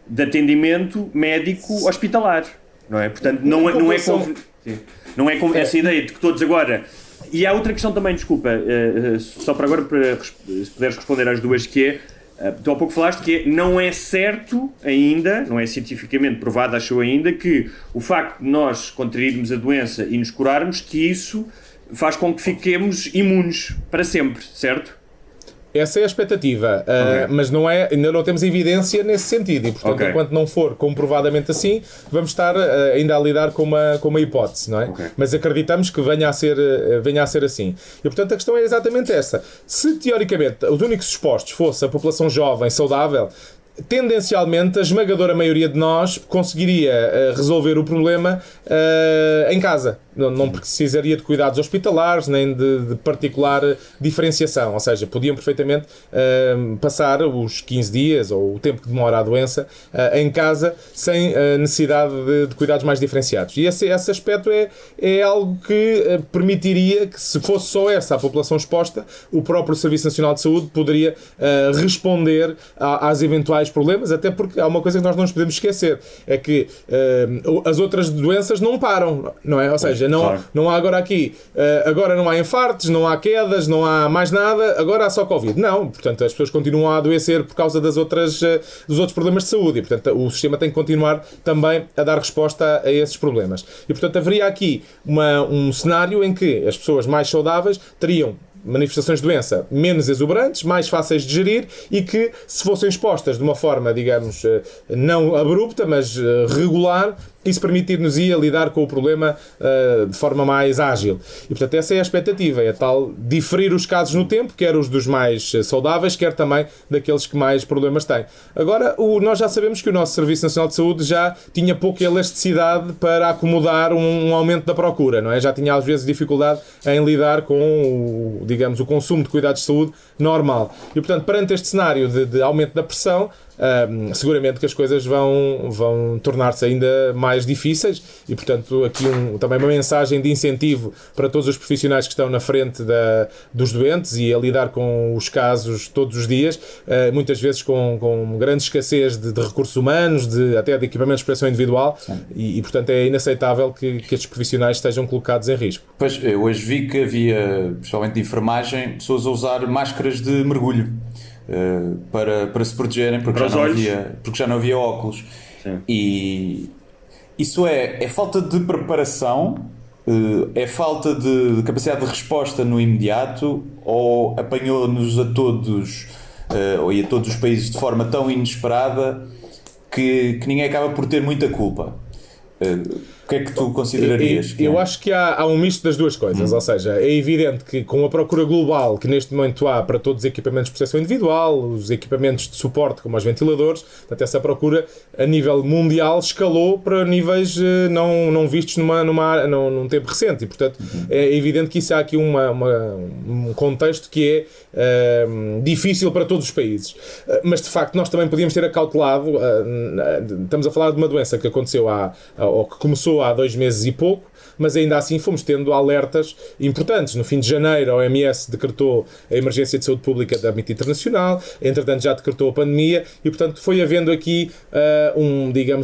de atendimento médico hospitalar, não é? Portanto, não é como essa ideia de que todos agora... E há outra questão também, desculpa, só para agora, se puderes responder às duas, que é, tu há pouco falaste que não é certo ainda, não é cientificamente provado, acho ainda, que o facto de nós contrairmos a doença e nos curarmos, que isso faz com que fiquemos imunes para sempre, certo?
Essa é a expectativa, mas ainda não temos evidência nesse sentido e, portanto, enquanto não for comprovadamente assim, vamos estar ainda a lidar com uma hipótese, não é? Mas acreditamos que venha a ser assim. E, portanto, a questão é exatamente essa. Se, teoricamente, os únicos expostos fosse a população jovem, saudável, tendencialmente a esmagadora maioria de nós conseguiria resolver o problema em casa. Não precisaria de cuidados hospitalares nem de particular diferenciação, ou seja, podiam perfeitamente passar os 15 dias ou o tempo que demora a doença em casa sem necessidade de cuidados mais diferenciados. E esse aspecto é algo que permitiria que, se fosse só essa a população exposta, o próprio Serviço Nacional de Saúde poderia responder às eventuais problemas, até porque há uma coisa que nós não nos podemos esquecer, é que as outras doenças não param, não é? Ou seja, não há agora aqui, agora não há infartos, não há quedas, não há mais nada, agora há só Covid. Não, portanto, as pessoas continuam a adoecer por causa dos outros problemas de saúde e, portanto, o sistema tem que continuar também a dar resposta a esses problemas. E, portanto, haveria aqui um cenário em que as pessoas mais saudáveis teriam manifestações de doença menos exuberantes, mais fáceis de gerir e que, se fossem expostas de uma forma, digamos, não abrupta, mas regular, isso permitir-nos lidar com o problema de forma mais ágil. E, portanto, essa é a expectativa, é tal diferir os casos no tempo, quer os dos mais saudáveis, quer também daqueles que mais problemas têm. Agora, nós já sabemos que o nosso Serviço Nacional de Saúde já tinha pouca elasticidade para acomodar um aumento da procura, não é? Já tinha, às vezes, dificuldade em lidar com o consumo de cuidados de saúde normal. E, portanto, perante este cenário de aumento da pressão, seguramente que as coisas vão tornar-se ainda mais difíceis e, portanto, aqui também uma mensagem de incentivo para todos os profissionais que estão na frente dos doentes e a lidar com os casos todos os dias, muitas vezes com grande escassez de recursos humanos, até de equipamentos de proteção individual e, portanto, é inaceitável que estes profissionais estejam colocados em risco.
Pois, eu hoje vi que havia, principalmente de enfermagem, pessoas a usar máscaras de mergulho. Para se protegerem, porque já não havia óculos. Sim. E isso é falta de preparação, é falta de capacidade de resposta no imediato, ou apanhou-nos a todos e a todos os países de forma tão inesperada que ninguém acaba por ter muita culpa. O que é que tu considerarias?
Eu acho que há um misto das duas coisas, ou seja, é evidente que com a procura global que neste momento há para todos os equipamentos de proteção individual, os equipamentos de suporte como os ventiladores, portanto essa procura a nível mundial escalou para níveis não vistos num tempo recente e, portanto, é evidente que isso há aqui um contexto que é difícil para todos os países. Mas, de facto, nós também podíamos ter acautelado, estamos a falar de uma doença que aconteceu ou que começou há 2 meses e pouco, mas ainda assim fomos tendo alertas importantes. No fim de janeiro, a OMS decretou a emergência de saúde pública de âmbito internacional, entretanto já decretou a pandemia e, portanto, foi havendo aqui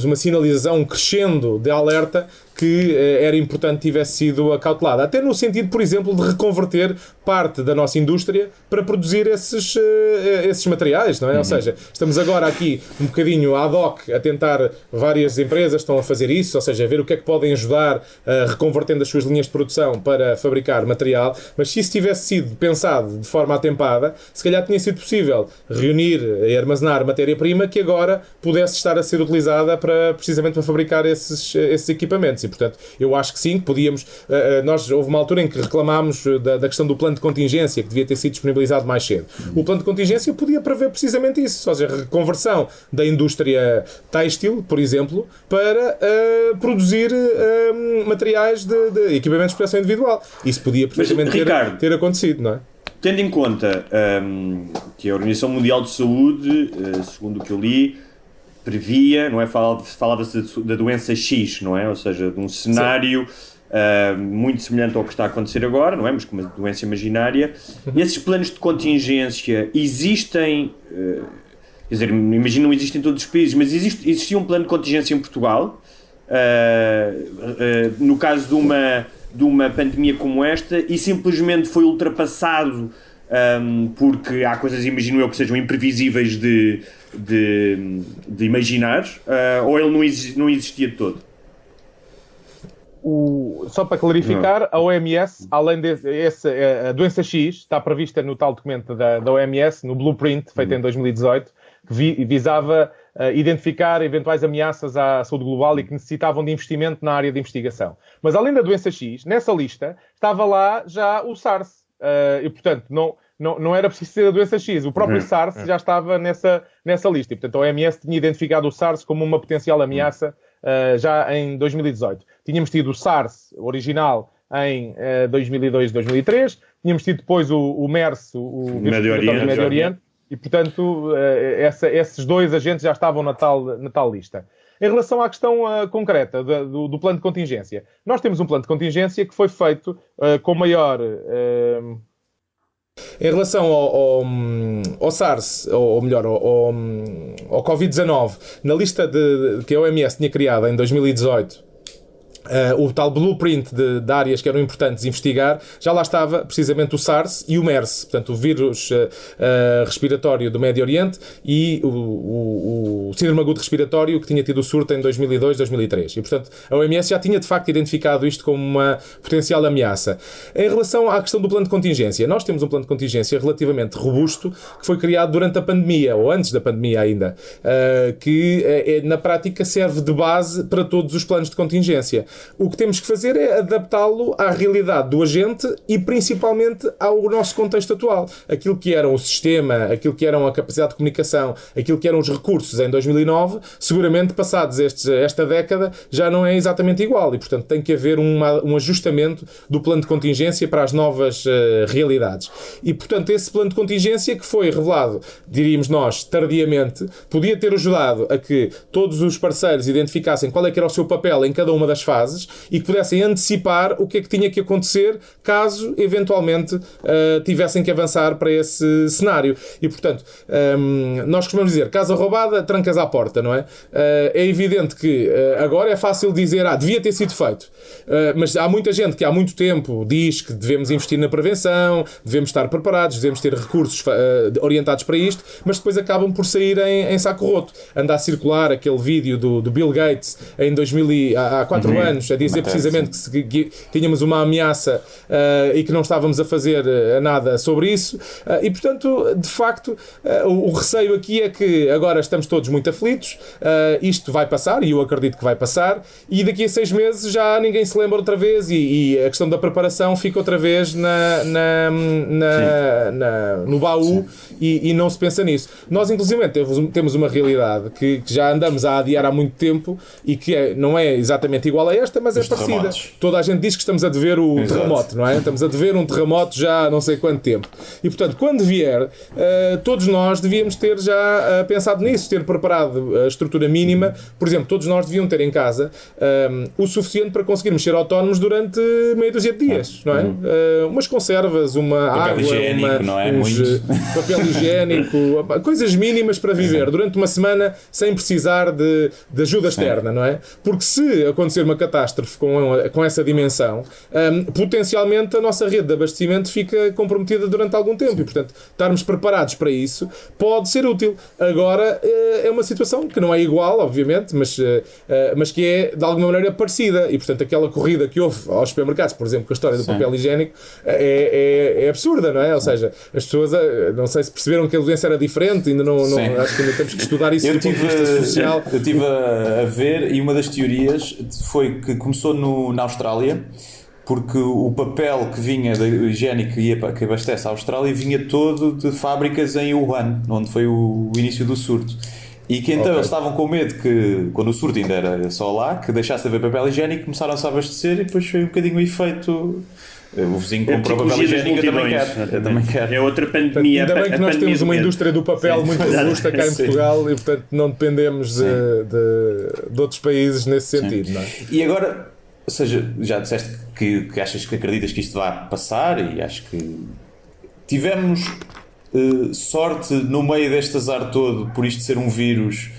uma sinalização, um crescendo de alerta que era importante que tivesse sido acautelada. Até no sentido, por exemplo, de reconverter parte da nossa indústria para produzir esses materiais, não é? Ou seja, estamos agora aqui um bocadinho ad hoc a tentar, várias empresas estão a fazer isso, ou seja, a ver o que é que podem ajudar reconvertendo as suas linhas de produção para fabricar material, mas se isso tivesse sido pensado de forma atempada, se calhar tinha sido possível reunir e armazenar matéria-prima que agora pudesse estar a ser utilizada precisamente para fabricar esses equipamentos. E, portanto, eu acho que sim, que podíamos... houve uma altura em que reclamámos da questão do plano de contingência, que devia ter sido disponibilizado mais cedo. O plano de contingência podia prever precisamente isso, ou seja, reconversão da indústria têxtil, por exemplo, para produzir materiais de equipamentos de proteção individual. Isso podia perfeitamente ter acontecido, não é?
tendo em conta que a Organização Mundial de Saúde, segundo o que eu li, previa, não é? Falava-se da doença X, não é? Ou seja, de um cenário muito semelhante ao que está a acontecer agora, não é? Mas com uma doença imaginária. Esses planos de contingência existem, quer dizer, imagino não existem em todos os países, mas existia um plano de contingência em Portugal, no caso de uma pandemia como esta, e simplesmente foi ultrapassado porque há coisas, imagino eu, que sejam imprevisíveis de imaginar, ou ele não existia de todo?
Só para clarificar, a OMS, além a doença X, está prevista no tal documento da OMS, no Blueprint, feito em 2018, que visava identificar eventuais ameaças à saúde global e que necessitavam de investimento na área de investigação. Mas além da doença X, nessa lista, estava lá já o SARS. E, portanto, não era preciso ser a doença X. O próprio SARS já estava nessa lista. E, portanto, a OMS tinha identificado o SARS como uma potencial ameaça já em 2018. Tínhamos tido o SARS original em 2002, 2003. Tínhamos tido depois o MERS, o vírus do Médio Oriente. E, portanto, esses dois agentes já estavam na tal lista. Em relação à questão concreta do plano de contingência, nós temos um plano de contingência que foi feito com maior... Em relação ao SARS, ou melhor, ao Covid-19, na lista que a OMS tinha criado em 2018, o tal blueprint de áreas que eram importantes investigar, já lá estava precisamente o SARS e o MERS, portanto o vírus respiratório do Médio Oriente e o síndrome agudo respiratório que tinha tido o surto em 2002, 2003. E portanto a OMS já tinha de facto identificado isto como uma potencial ameaça. Em relação à questão do plano de contingência, nós temos um plano de contingência relativamente robusto que foi criado durante a pandemia, ou antes da pandemia ainda, que na prática serve de base para todos os planos de contingência. O que temos que fazer é adaptá-lo à realidade do agente e principalmente ao nosso contexto atual. Aquilo que era o sistema, aquilo que eram a capacidade de comunicação, aquilo que eram os recursos em 2009, seguramente passados esta década já não é exatamente igual e, portanto, tem que haver um ajustamento do plano de contingência para as novas realidades. E, portanto, esse plano de contingência que foi revelado, diríamos nós, tardiamente, podia ter ajudado a que todos os parceiros identificassem qual é que era o seu papel em cada uma das fases e que pudessem antecipar o que é que tinha que acontecer caso, eventualmente, tivessem que avançar para esse cenário. E, portanto, nós costumamos dizer, casa roubada, trancas à porta, não é? É evidente que agora é fácil dizer, devia ter sido feito. Mas há muita gente que há muito tempo diz que devemos investir na prevenção, devemos estar preparados, devemos ter recursos orientados para isto, mas depois acabam por sair em saco roto. Anda a circular aquele vídeo do Bill Gates há 4 anos, a dizer precisamente que tínhamos uma ameaça e que não estávamos a fazer nada sobre isso. E, portanto, de facto, o receio aqui é que agora estamos todos muito aflitos, isto vai passar, e eu acredito que vai passar, e daqui a 6 meses já ninguém se lembra outra vez e a questão da preparação fica outra vez no baú e não se pensa nisso. Nós, inclusive, temos uma realidade que já andamos a adiar há muito tempo e que não é exatamente igual a esta, mas é parecida. Terremotos. Toda a gente diz que estamos a dever o terremoto, não é? Estamos a dever um terremoto já há não sei quanto tempo. E, portanto, quando vier, todos nós devíamos ter já pensado nisso, ter preparado a estrutura mínima. Por exemplo, todos nós devíamos ter em casa o suficiente para conseguirmos ser autónomos durante meia dúzia de dias, não é? Umas conservas, uma
papel
água,
higiênico, não é?
Papel higiênico, coisas mínimas para viver durante uma semana sem precisar de ajuda externa, não é? Porque se acontecer uma catástrofe com essa dimensão, potencialmente a nossa rede de abastecimento fica comprometida durante algum tempo e, portanto, estarmos preparados para isso pode ser útil. Agora, é uma situação que não é igual, obviamente, mas que é, de alguma maneira, parecida e, portanto, aquela corrida que houve aos supermercados, por exemplo, com a história do papel higiênico, é absurda, não é? Ou seja, as pessoas, não sei se perceberam que a doença era diferente, ainda não acho que ainda temos que estudar isso do ponto de vista social.
Eu estive a ver e uma das teorias foi que começou na Austrália, porque o papel que vinha da higiênico que abastece a Austrália vinha todo de fábricas em Wuhan, onde foi o início do surto. E que então eles estavam com medo que, quando o surto ainda era só lá, que deixasse de haver papel higiênico, começaram-se a abastecer e depois foi um bocadinho o efeito O vizinho comprou papel higiênico, eu também quero.
É outra pandemia.
Ainda bem que nós temos uma indústria do papel muito robusta cá em Portugal e, portanto, não dependemos de outros países nesse sentido. Não é?
E agora, ou seja, já disseste que achas que acreditas que isto vai passar, e acho que tivemos sorte no meio deste azar todo, por isto ser um vírus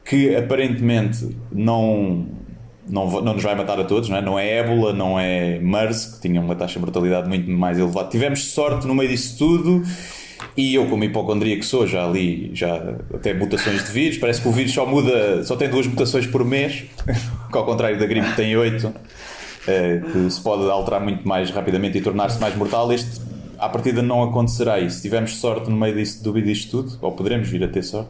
que aparentemente não nos vai matar a todos, não é ébola, não é MERS, que tinha uma taxa de mortalidade muito mais elevada. Tivemos sorte no meio disso tudo, e eu, como hipocondria que sou, já até mutações de vírus, parece que o vírus só tem 2 mutações por mês, que ao contrário da gripe tem 8, que se pode alterar muito mais rapidamente e tornar-se mais mortal. Este, à partida, não acontecerá isso. Se tivermos sorte no meio disto tudo, ou poderemos vir a ter sorte.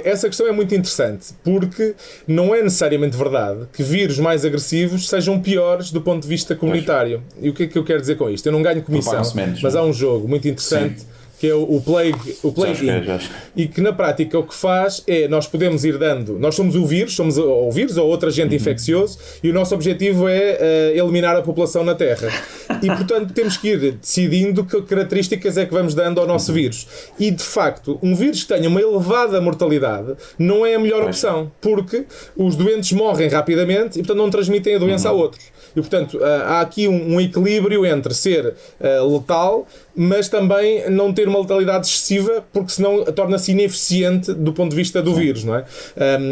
Essa questão é muito interessante, porque não é necessariamente verdade que vírus mais agressivos sejam piores do ponto de vista comunitário. E o que é que eu quero dizer com isto? Eu não ganho comissão, mas há um jogo muito interessante, que é o Plague Inc. E que na prática o que faz é, nós podemos ir dando, nós somos o vírus ou outro agente infeccioso, e o nosso objetivo é eliminar a população na Terra. E portanto temos que ir decidindo que características é que vamos dando ao nosso vírus. E de facto, um vírus que tenha uma elevada mortalidade não é a melhor opção, porque os doentes morrem rapidamente e portanto não transmitem a doença a outros. E portanto há aqui um equilíbrio entre ser letal, mas também não ter uma letalidade excessiva, porque senão torna-se ineficiente do ponto de vista do vírus, não é?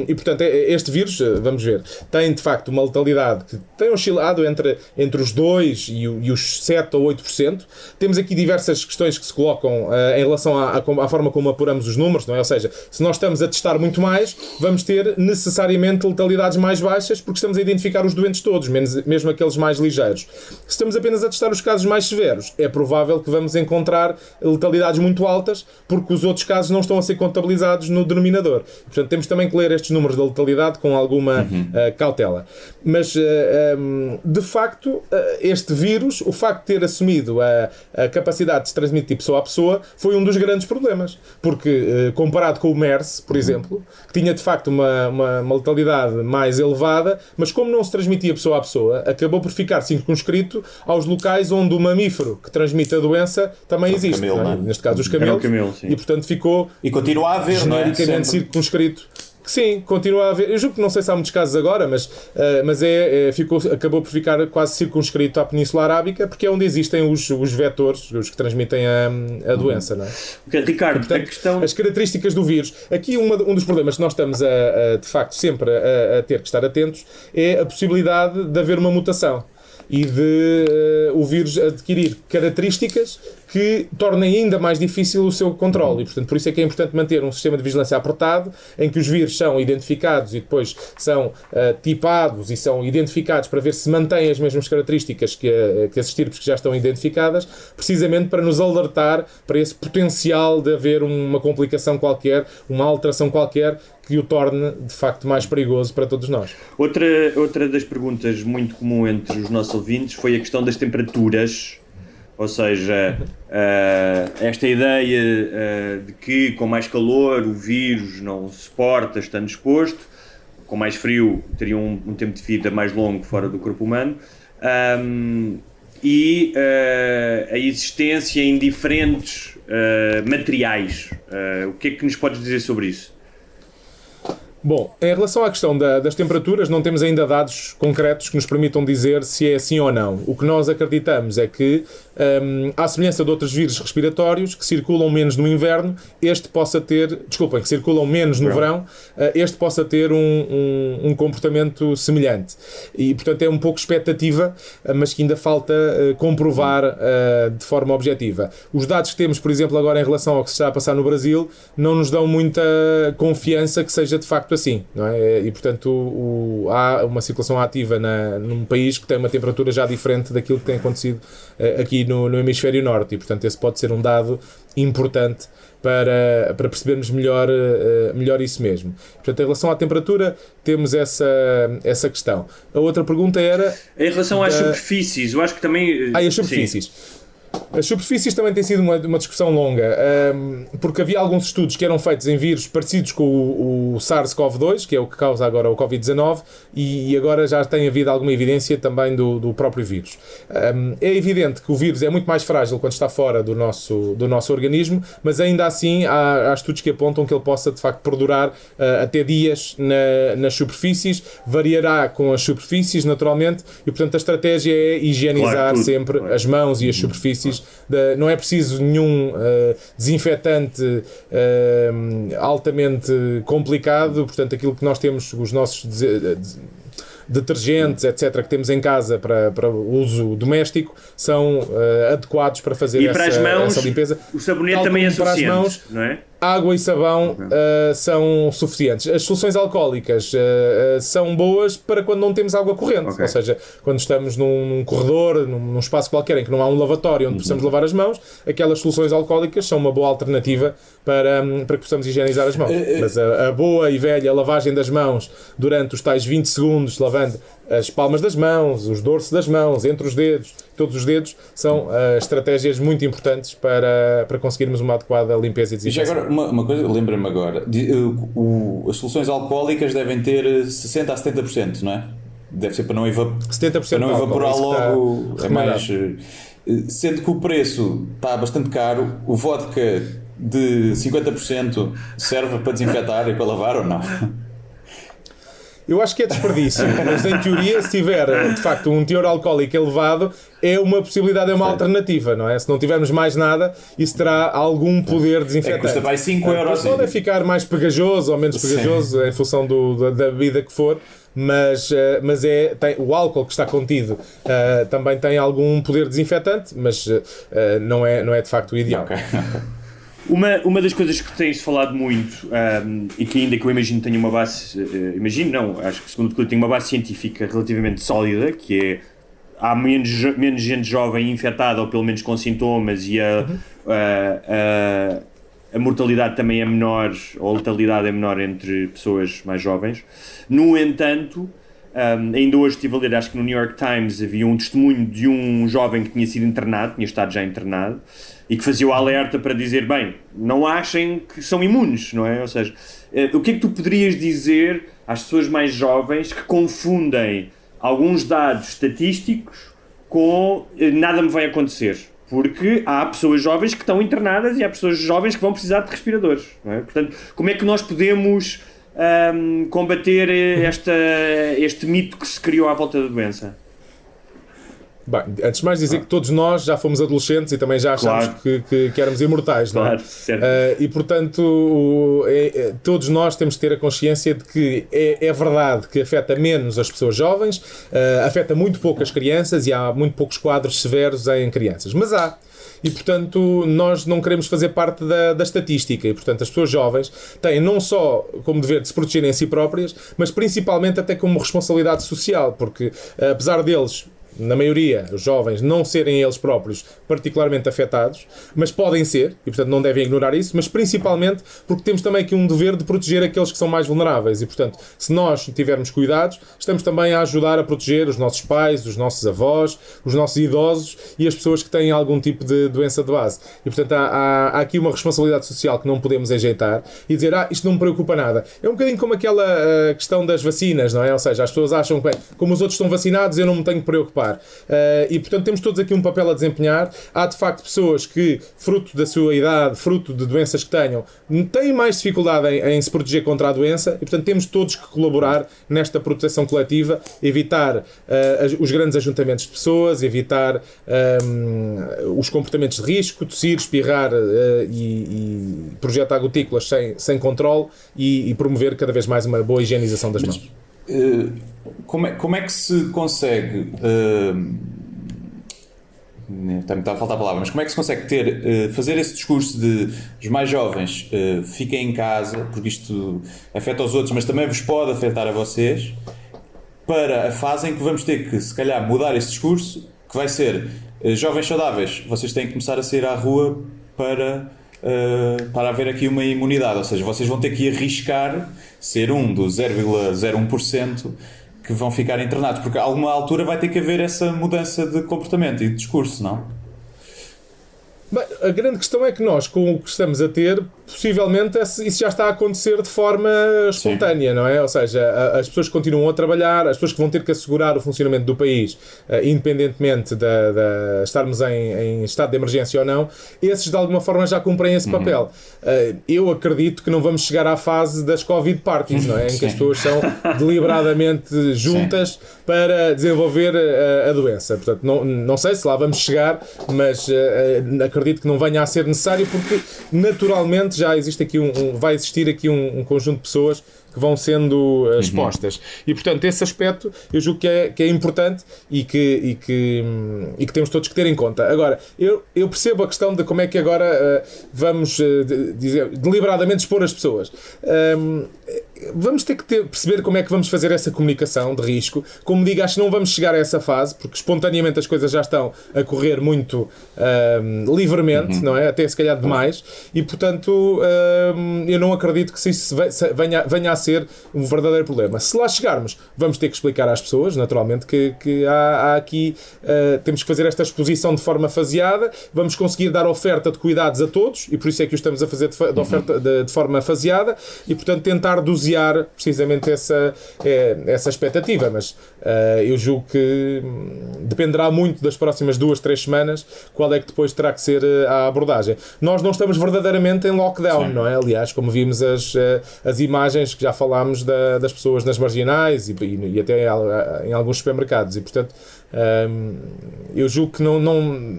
E portanto este vírus, vamos ver, tem de facto uma letalidade que tem oscilado entre os 2% e os 7% ou 8%. Temos aqui diversas questões que se colocam em relação à forma como apuramos os números, não é? Ou seja, se nós estamos a testar muito mais, vamos ter necessariamente letalidades mais baixas, porque estamos a identificar os doentes todos, mesmo aqueles mais ligeiros. Se estamos apenas a testar os casos mais severos, é provável que vamos encontrar letalidades muito altas, porque os outros casos não estão a ser contabilizados no denominador. Portanto, temos também que ler estes números de letalidade com alguma cautela. Mas, de facto, este vírus, o facto de ter assumido a capacidade de se transmitir pessoa a pessoa, foi um dos grandes problemas. Porque, comparado com o MERS, por exemplo, que tinha de facto uma letalidade mais elevada, mas como não se transmitia pessoa a pessoa, acabou por ficar circunscrito aos locais onde o mamífero que transmite a doença também existe.
Camelo,
não é? Neste caso, os camelos. E, portanto, ficou
e continua a haver,
genericamente circunscrito. Sim, continua a haver. Eu julgo que não sei se há muitos casos agora, mas acabou por ficar quase circunscrito à Península Arábica, porque é onde existem os vetores, os que transmitem a doença, não é?
Okay, Ricardo,
portanto,
a questão...
as características do vírus. Aqui um dos problemas que nós estamos de facto sempre a ter que estar atentos é a possibilidade de haver uma mutação e de o vírus adquirir características que tornem ainda mais difícil o seu controle. E, portanto, por isso é que é importante manter um sistema de vigilância apertado, em que os vírus são identificados e depois são tipados e são identificados para ver se mantêm as mesmas características que as estirpes que já estão identificadas, precisamente para nos alertar para esse potencial de haver uma complicação qualquer, uma alteração qualquer, que o torne, de facto, mais perigoso para todos nós.
Outra das perguntas muito comum entre os nossos ouvintes foi a questão das temperaturas, ou seja, esta ideia de que com mais calor o vírus não se porta estando exposto, com mais frio teria um tempo de vida mais longo fora do corpo humano, e a existência em diferentes materiais. O que é que nos podes dizer sobre isso?
Bom, em relação à questão das temperaturas, não temos ainda dados concretos que nos permitam dizer se é assim ou não. O que nós acreditamos é que, à semelhança de outros vírus respiratórios que circulam menos no inverno, que circulam menos no verão, este possa ter um comportamento semelhante. E, portanto, é um pouco expectativa, mas que ainda falta comprovar de forma objetiva. Os dados que temos, por exemplo, agora em relação ao que se está a passar no Brasil, não nos dão muita confiança que seja de facto assim, não é? E, portanto, há uma circulação ativa num país que tem uma temperatura já diferente daquilo que tem acontecido aqui no hemisfério norte, e, portanto, esse pode ser um dado importante para percebermos melhor isso mesmo. Portanto, em relação à temperatura, temos essa questão. A outra pergunta era...
Em relação às superfícies, eu acho que também...
As superfícies. As superfícies também tem sido uma discussão longa, porque havia alguns estudos que eram feitos em vírus parecidos com o SARS-CoV-2, que é o que causa agora o Covid-19, e agora já tem havido alguma evidência também do próprio vírus. É evidente que o vírus é muito mais frágil quando está fora do nosso organismo, mas ainda assim há estudos que apontam que ele possa de facto perdurar até dias nas superfícies, variará com as superfícies naturalmente, e portanto a estratégia é higienizar sempre as mãos e as superfícies. Não é preciso nenhum desinfetante altamente complicado, portanto aquilo que nós temos, os nossos detergentes, etc., que temos em casa para uso doméstico, são adequados para fazer essa limpeza.
O sabonete também é suficiente,
para as mãos,
não é?
Água e sabão são suficientes. As soluções alcoólicas são boas para quando não temos água corrente, ou seja, quando estamos num corredor, num espaço qualquer em que não há um lavatório onde possamos lavar as mãos, aquelas soluções alcoólicas são uma boa alternativa para que possamos higienizar as mãos. Mas a boa e velha lavagem das mãos durante os tais 20 segundos, lavando as palmas das mãos, os dorsos das mãos, entre os dedos, todos os dedos, são estratégias muito importantes para conseguirmos uma adequada limpeza e desinfecção.
E já agora, uma coisa, lembra-me agora, as soluções alcoólicas devem ter 60% a 70%, não é? Deve ser para não,
70%
para não evaporar logo, sendo que o preço está bastante caro, o vodka de 50% serve para desinfetar e para lavar ou não?
Eu acho que é desperdício, mas em teoria, se tiver de facto um teor alcoólico elevado, é uma possibilidade, é uma alternativa, não é? Se não tivermos mais nada, isso terá algum poder desinfetante.
Custa mais 5 euros.
Pode ficar mais pegajoso ou menos pegajoso, em função da bebida que for, mas o álcool que está contido também tem algum poder desinfetante, mas não é de facto o ideal.
Okay.
Uma das coisas que tens falado muito e que ainda que eu imagino tenha uma base, acho que segundo o que eu tenho uma base científica relativamente sólida, que é há menos gente jovem infectada ou pelo menos com sintomas e a mortalidade também é menor, ou a letalidade é menor entre pessoas mais jovens. No entanto, ainda hoje estive a ler, acho que no New York Times havia um testemunho de um jovem que tinha sido internado, tinha estado já internado, e que fazia o alerta para dizer, bem, não achem que são imunes, não é? Ou seja, o que é que tu poderias dizer às pessoas mais jovens que confundem alguns dados estatísticos com nada me vai acontecer? Porque há pessoas jovens que estão internadas e há pessoas jovens que vão precisar de respiradores, não é? Portanto, como é que nós podemos combater este mito que se criou à volta da doença?
Bem, antes de mais dizer que todos nós já fomos adolescentes e também já achamos que éramos imortais, não é?
Claro, certo.
E portanto todos nós temos de ter a consciência de que é verdade que afeta menos as pessoas jovens, afeta muito pouco as crianças e há muito poucos quadros severos em crianças, mas há. E, portanto, nós não queremos fazer parte da estatística e, portanto, as pessoas jovens têm não só como dever de se protegerem a si próprias, mas principalmente até como responsabilidade social, porque, apesar deles, na maioria, os jovens, não serem eles próprios particularmente afetados, mas podem ser, e portanto não devem ignorar isso, mas principalmente porque temos também aqui um dever de proteger aqueles que são mais vulneráveis e, portanto, se nós tivermos cuidados, estamos também a ajudar a proteger os nossos pais, os nossos avós, os nossos idosos e as pessoas que têm algum tipo de doença de base. E, portanto, há aqui uma responsabilidade social que não podemos ajeitar e dizer, isto não me preocupa nada. É um bocadinho como aquela questão das vacinas, não é? Ou seja, as pessoas acham que, como os outros estão vacinados, eu não me tenho que preocupar. E portanto temos todos aqui um papel a desempenhar. Há de facto pessoas que, fruto da sua idade, fruto de doenças que tenham, têm mais dificuldade em se proteger contra a doença e portanto temos todos que colaborar nesta proteção coletiva, evitar os grandes ajuntamentos de pessoas, evitar os comportamentos de risco, tossir, espirrar e projetar gotículas sem controle e promover cada vez mais uma boa higienização das mãos.
Como é que se consegue está a faltar a palavra, mas como é que se consegue fazer esse discurso de os mais jovens fiquem em casa, porque isto afeta os outros, mas também vos pode afetar a vocês, para a fase em que vamos ter que, se calhar, mudar esse discurso, que vai ser jovens saudáveis, vocês têm que começar a sair à rua para haver aqui uma imunidade, ou seja, vocês vão ter que arriscar ser um dos 0,01% que vão ficar internados, porque a alguma altura vai ter que haver essa mudança de comportamento e de discurso, não?
Bem, a grande questão é que nós, com o que estamos a ter, possivelmente isso já está a acontecer de forma espontânea, não é? Ou seja, as pessoas que continuam a trabalhar, as pessoas que vão ter que assegurar o funcionamento do país, independentemente de estarmos em estado de emergência ou não, esses de alguma forma já cumprem esse papel. Eu acredito que não vamos chegar à fase das Covid parties, não é? Em que as pessoas são deliberadamente juntas para desenvolver a doença. Portanto, não sei se lá vamos chegar, mas acredito que não venha a ser necessário, porque naturalmente já existe aqui vai existir aqui um conjunto de pessoas que vão sendo expostas. E, portanto, esse aspecto eu julgo que é importante e que temos todos que ter em conta. Agora, eu percebo a questão de como é que agora vamos dizer, deliberadamente expor as pessoas. Vamos ter que perceber como é que vamos fazer essa comunicação de risco. Como digo, acho que não vamos chegar a essa fase, porque espontaneamente as coisas já estão a correr muito livremente, não é? Até se calhar demais. E, portanto, eu não acredito que isso venha a ser um verdadeiro problema. Se lá chegarmos, vamos ter que explicar às pessoas, naturalmente, que há aqui, temos que fazer esta exposição de forma faseada, vamos conseguir dar oferta de cuidados a todos, e por isso é que o estamos a fazer de forma faseada, e, portanto, tentar dosiar precisamente essa expectativa, mas eu julgo que dependerá muito das próximas 2-3 semanas qual é que depois terá que ser a abordagem. Nós não estamos verdadeiramente em lockdown, não é? Aliás, como vimos as imagens que já falámos das pessoas nas marginais e até em alguns supermercados, e portanto eu julgo que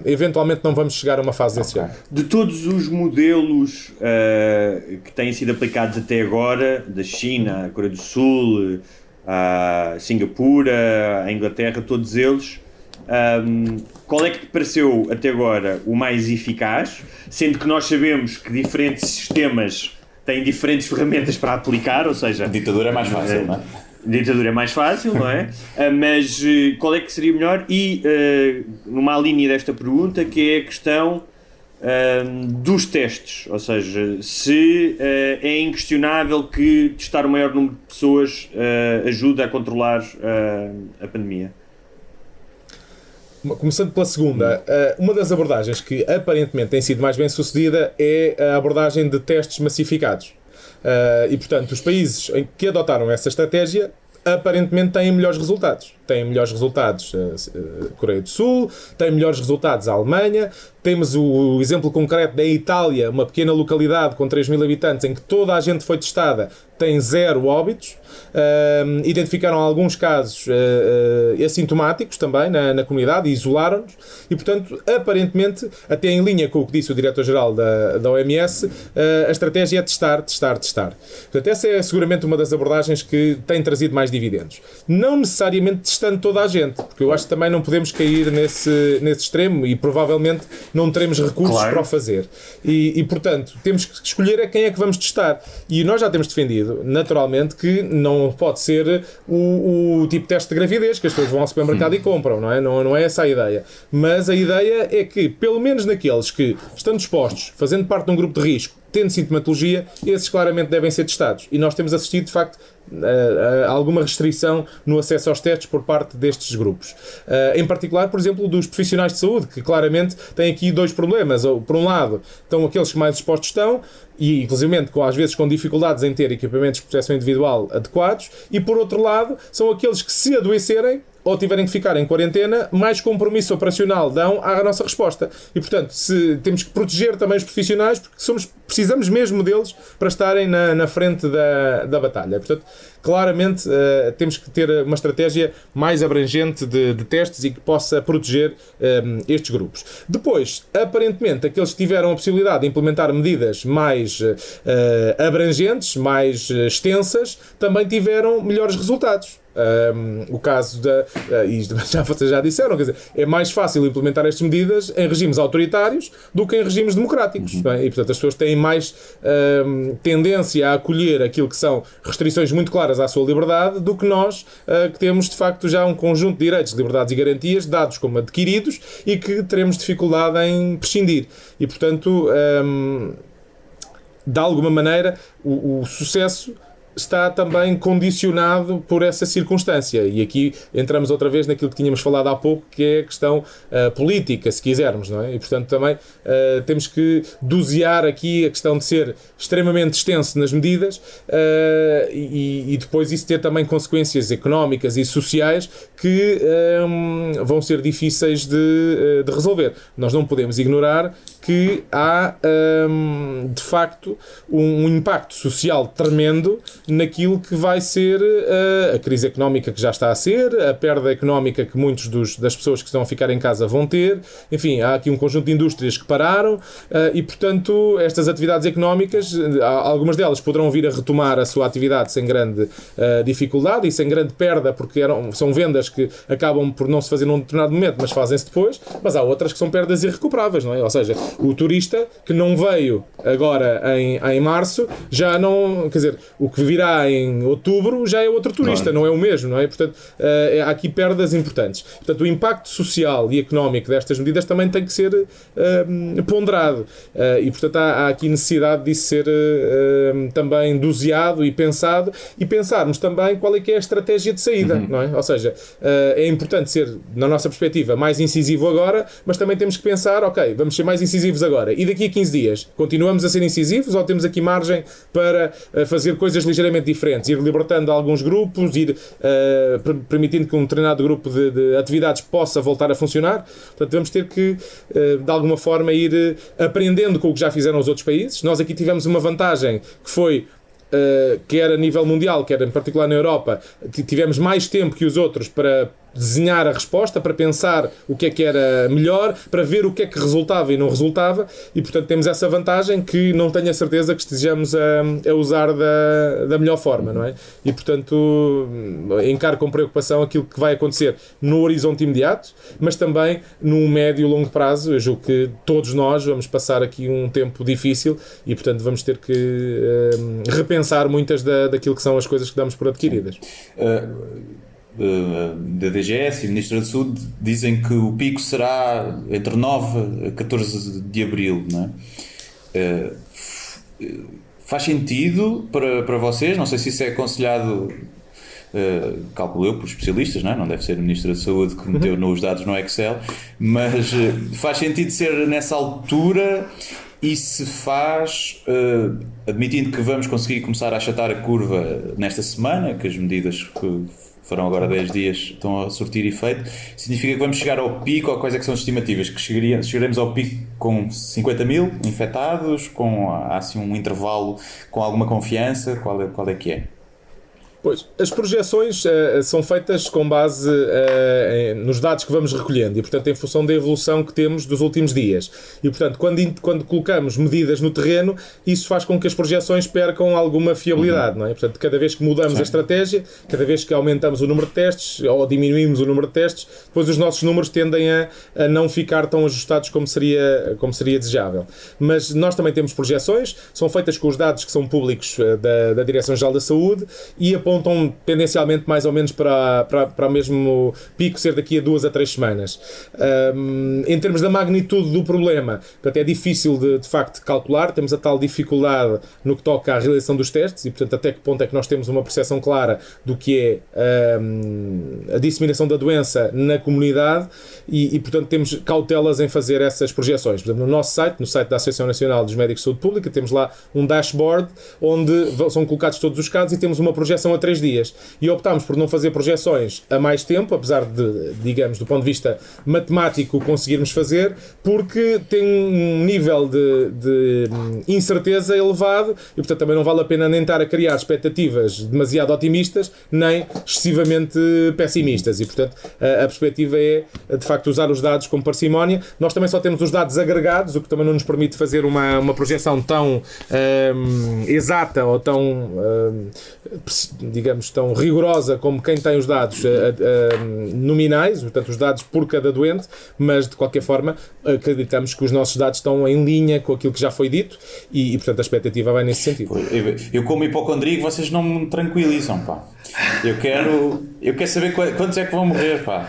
eventualmente não vamos chegar a uma fase desse género.
De todos os modelos que têm sido aplicados até agora, da China, a Coreia do Sul, a Singapura, a Inglaterra, todos eles, qual é que te pareceu até agora o mais eficaz, sendo que nós sabemos que diferentes sistemas têm diferentes ferramentas para aplicar, ou seja...
A ditadura é mais fácil, não é?
Ditadura é mais fácil, não é? Mas qual é que seria melhor? E numa linha desta pergunta, que é a questão dos testes, ou seja, se é inquestionável que testar o maior número de pessoas ajuda a controlar a pandemia.
Começando pela segunda, uma das abordagens que aparentemente tem sido mais bem sucedida é a abordagem de testes massificados. E, portanto, os países que adotaram essa estratégia aparentemente têm melhores resultados. Tem melhores resultados a Coreia do Sul, tem melhores resultados a Alemanha. Temos o exemplo concreto da Itália, uma pequena localidade com 3.000 habitantes em que toda a gente foi testada, tem 0 óbitos. Identificaram alguns casos assintomáticos também na comunidade e isolaram-nos. E, portanto, aparentemente, até em linha com o que disse o Diretor-Geral da OMS, a estratégia é testar. Portanto, essa é seguramente uma das abordagens que tem trazido mais dividendos. Não necessariamente testando toda a gente, porque eu acho que também não podemos cair nesse extremo e provavelmente não teremos recursos para o fazer. E, portanto, temos que escolher quem é que vamos testar. E nós já temos defendido, naturalmente, que não pode ser o tipo de teste de gravidez que as pessoas vão ao supermercado e compram, não é? Não é essa a ideia. Mas a ideia é que, pelo menos naqueles que estão dispostos, fazendo parte de um grupo de risco, tendo sintomatologia, esses claramente devem ser testados. E nós temos assistido, de facto, a alguma restrição no acesso aos testes por parte destes grupos. Em particular, por exemplo, dos profissionais de saúde, que claramente têm aqui 2 problemas. Por um lado, estão aqueles que mais expostos estão, e inclusive às vezes com dificuldades em ter equipamentos de proteção individual adequados, e por outro lado, são aqueles que, se adoecerem ou tiverem que ficar em quarentena, mais compromisso operacional dão à nossa resposta. E, portanto, temos que proteger também os profissionais, porque precisamos mesmo deles para estarem na frente da batalha. Portanto, claramente temos que ter uma estratégia mais abrangente de testes e que possa proteger estes grupos. Depois, aparentemente, aqueles que tiveram a possibilidade de implementar medidas mais abrangentes, mais extensas, também tiveram melhores resultados. O caso vocês já disseram, quer dizer, é mais fácil implementar estas medidas em regimes autoritários do que em regimes democráticos. E, portanto, as pessoas têm mais tendência a acolher aquilo que são restrições muito claras à sua liberdade do que nós, que temos de facto já um conjunto de direitos, liberdades e garantias dados como adquiridos e que teremos dificuldade em prescindir. E, portanto, de alguma maneira, o sucesso está também condicionado por essa circunstância. E aqui entramos outra vez naquilo que tínhamos falado há pouco, que é a questão política, se quisermos, não é? E, portanto, também temos que dosear aqui a questão de ser extremamente extenso nas medidas e depois isso ter também consequências económicas e sociais que vão ser difíceis de resolver. Nós não podemos ignorar que há, de facto, um impacto social tremendo naquilo que vai ser a crise económica que já está a ser, a perda económica que muitos das pessoas que estão a ficar em casa vão ter. Enfim, há aqui um conjunto de indústrias que pararam e, portanto, estas atividades económicas, algumas delas poderão vir a retomar a sua atividade sem grande dificuldade e sem grande perda, porque são vendas que acabam por não se fazer num determinado momento, mas fazem-se depois, mas há outras que são perdas irrecuperáveis, não é? Ou seja, o turista que não veio agora em março, já não, quer dizer, o que virá em outubro já é outro turista, não é o mesmo, não é? Portanto, há aqui perdas importantes. Portanto, o impacto social e económico destas medidas também tem que ser ponderado e, portanto, há aqui necessidade disso ser também doseado e pensado, e pensarmos também qual é que é a estratégia de saída, não é? Ou seja, é importante ser, na nossa perspectiva, mais incisivo agora, mas também temos que pensar, ok, vamos ser mais incisivos agora, e daqui a 15 dias continuamos a ser incisivos ou temos aqui margem para fazer coisas ligeiramente diferentes, ir libertando alguns grupos, ir permitindo que um determinado grupo de atividades possa voltar a funcionar. Portanto, vamos ter que, de alguma forma, ir aprendendo com o que já fizeram os outros países. Nós aqui tivemos uma vantagem que foi, quer a nível mundial, quer em particular na Europa, tivemos mais tempo que os outros para desenhar a resposta, para pensar o que é que era melhor, para ver o que é que resultava e não resultava, e portanto temos essa vantagem que não tenho a certeza que estejamos a usar da melhor forma, não é? E portanto encaro com preocupação aquilo que vai acontecer no horizonte imediato, mas também no médio e longo prazo. Eu julgo que todos nós vamos passar aqui um tempo difícil e portanto vamos ter que repensar muitas daquilo que são as coisas que damos por adquiridas.
Da DGS e o Ministro da Saúde dizem que o pico será entre 9 a 14 de abril, não é? Faz sentido para vocês? Não sei se isso é aconselhado, calculo eu, por especialistas, não é? Não deve ser o Ministro da Saúde que meteu nos dados no Excel, mas faz sentido ser nessa altura? E se faz, admitindo que vamos conseguir começar a achatar a curva nesta semana, que as medidas que foram agora 10 dias estão a surtir efeito, significa que vamos chegar ao pico, ou quais é que são as estimativas? Que chegaremos ao pico com 50 mil infectados, com assim um intervalo com alguma confiança? Qual é que é?
Pois, as projeções são feitas com base nos dados que vamos recolhendo e, portanto, em função da evolução que temos dos últimos dias. E, portanto, quando colocamos medidas no terreno, isso faz com que as projeções percam alguma fiabilidade, não é? Portanto, cada vez que mudamos a estratégia, cada vez que aumentamos o número de testes ou diminuímos o número de testes, depois os nossos números tendem a não ficar tão ajustados como seria desejável. Mas nós também temos projeções, são feitas com os dados que são públicos da Direção-Geral da Saúde e apontam tendencialmente mais ou menos para o mesmo pico ser daqui a 2 a 3 semanas. Em termos da magnitude do problema, portanto, é difícil de facto calcular, temos a tal dificuldade no que toca à realização dos testes e, portanto, até que ponto é que nós temos uma percepção clara do que é a disseminação da doença na comunidade e, portanto, temos cautelas em fazer essas projeções. Portanto, no nosso site, no site da Associação Nacional dos Médicos de Saúde Pública, temos lá um dashboard onde são colocados todos os casos e temos uma projeção a 3 dias. E optámos por não fazer projeções a mais tempo, apesar de, digamos, do ponto de vista matemático conseguirmos fazer, porque tem um nível de incerteza elevado e, portanto, também não vale a pena nem estar a criar expectativas demasiado otimistas, nem excessivamente pessimistas. E, portanto, a perspectiva é, de facto, usar os dados com parcimónia. Nós também só temos os dados agregados, o que também não nos permite fazer uma projeção tão exata ou tão digamos, tão rigorosa como quem tem os dados nominais, portanto, os dados por cada doente, mas, de qualquer forma, acreditamos que os nossos dados estão em linha com aquilo que já foi dito e portanto, a expectativa vai nesse sentido.
Eu como hipocondríaco, vocês não me tranquilizam, pá. Eu quero saber quantos é que vão morrer, pá.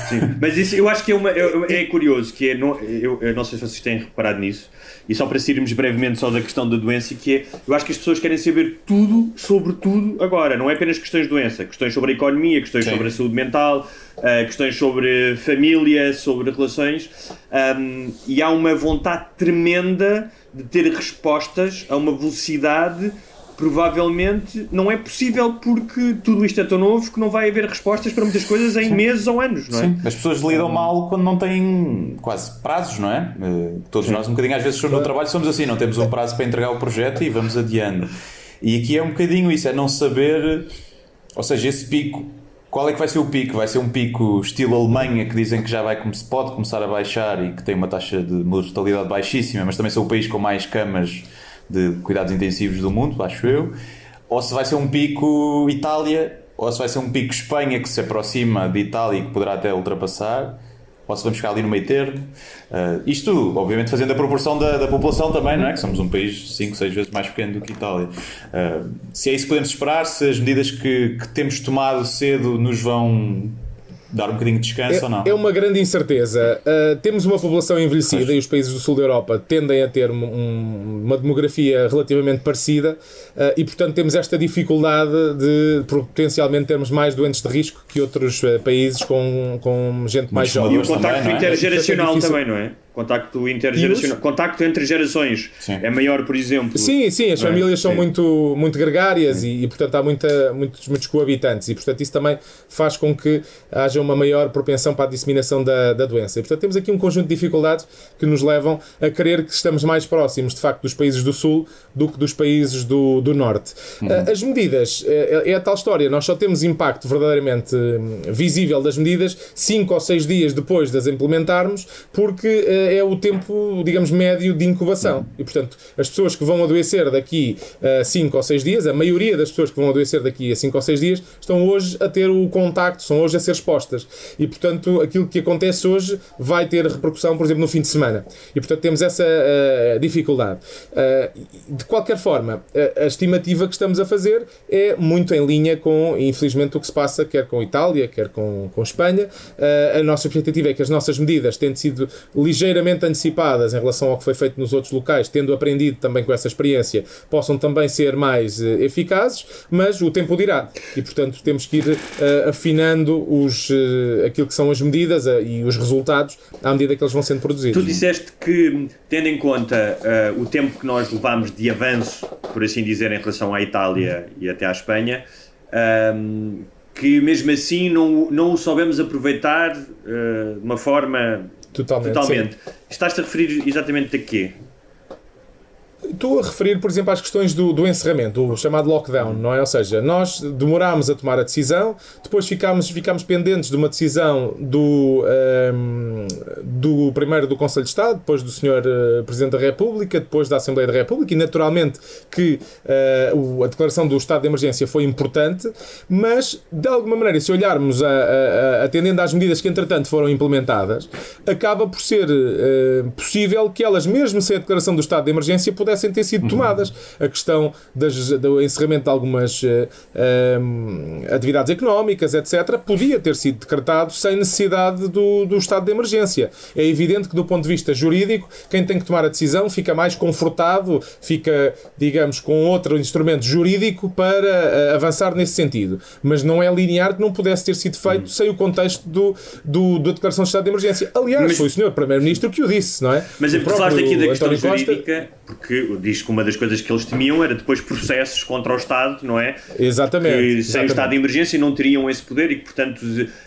Sim, mas isso eu acho que é curioso, que eu não sei se vocês têm reparado nisso, e só para sairmos brevemente só da questão da doença, que é, eu acho que as pessoas querem saber tudo sobre tudo agora, não é apenas questões de doença, questões sobre a economia, questões
Sim.
sobre a saúde mental, questões sobre família, sobre relações, e há uma vontade tremenda de ter respostas a uma velocidade provavelmente não é possível, porque tudo isto é tão novo que não vai haver respostas para muitas coisas em meses ou anos, não é?
Sim, as pessoas lidam mal quando não têm quase prazos, não é? Todos nós, um bocadinho, às vezes, no trabalho somos assim, não temos um prazo para entregar o projeto e vamos adiando. E aqui é um bocadinho isso, é não saber, ou seja, esse pico, qual é que vai ser o pico? Vai ser um pico estilo Alemanha, que dizem que já pode começar a baixar e que tem uma taxa de mortalidade baixíssima, mas também são o país com mais camas de cuidados intensivos do mundo, acho eu, ou se vai ser um pico Itália, ou se vai ser um pico Espanha que se aproxima de Itália e que poderá até ultrapassar, ou se vamos ficar ali no meio termo. Isto, obviamente, fazendo a proporção da população também, não é? Que somos um país 5, 6 vezes mais pequeno do que Itália. Se é isso que podemos esperar, se as medidas que temos tomado cedo nos vão dar um bocadinho de descanso ou não?
É uma grande incerteza. Temos uma população envelhecida e os países do sul da Europa tendem a ter uma demografia relativamente parecida e, portanto, temos esta dificuldade de potencialmente termos mais doentes de risco que outros países com gente mais jovem.
E o contacto
também,
intergeracional também, não é? Contacto intergeracional, contacto entre gerações. Sim. É maior, por exemplo.
Sim, as famílias são muito gregárias e, portanto, há muitos coabitantes e, portanto, isso também faz com que haja uma maior propensão para a disseminação da doença. E, portanto, temos aqui um conjunto de dificuldades que nos levam a crer que estamos mais próximos, de facto, dos países do Sul do que dos países do Norte. As medidas, é a tal história, nós só temos impacto verdadeiramente visível das medidas 5 ou 6 dias depois de as implementarmos, porque é o tempo, digamos, médio de incubação. E, portanto, as pessoas que vão adoecer daqui a 5 ou 6 dias, a maioria das pessoas que vão adoecer daqui a 5 ou 6 dias, estão hoje a ter o contacto, estão hoje a ser expostas. E, portanto, aquilo que acontece hoje vai ter repercussão, por exemplo, no fim de semana. E, portanto, temos essa dificuldade. De qualquer forma, a estimativa que estamos a fazer é muito em linha com, infelizmente, o que se passa, quer com Itália, quer com Espanha. A nossa expectativa é que as nossas medidas têm sido ligeiramente antecipadas em relação ao que foi feito nos outros locais, tendo aprendido também com essa experiência, possam também ser mais eficazes, mas o tempo dirá. E, portanto, temos que ir afinando aquilo que são as medidas e os resultados à medida que eles vão sendo produzidos.
Tu disseste que, tendo em conta o tempo que nós levámos de avanço, por assim dizer, em relação à Itália e até à Espanha, que mesmo assim não o soubemos aproveitar de uma forma totalmente. Estás-te a referir exatamente a quê?
Estou a referir, por exemplo, às questões do encerramento, o chamado lockdown, não é? Ou seja, nós demorámos a tomar a decisão, depois ficámos pendentes de uma decisão primeiro do Conselho de Estado, depois do Sr. Presidente da República, depois da Assembleia da República, e naturalmente que a declaração do estado de emergência foi importante, mas de alguma maneira, se olharmos atendendo às medidas que entretanto foram implementadas, acaba por ser possível que elas, mesmo sem a declaração do estado de emergência, pudessem ter sido tomadas. A questão do encerramento de algumas atividades económicas, etc., podia ter sido decretado sem necessidade do estado de emergência. É evidente que, do ponto de vista jurídico, quem tem que tomar a decisão fica mais confortado, fica, digamos, com outro instrumento jurídico para avançar nesse sentido. Mas não é linear que não pudesse ter sido feito sem o contexto da declaração de estado de emergência. Aliás, foi o Sr. Primeiro-Ministro que o disse, não é?
Mas falaste aqui da questão jurídica, porque diz que uma das coisas que eles temiam era depois processos contra o Estado, não é?
Exatamente.
Que sem o estado de emergência não teriam esse poder e que, portanto,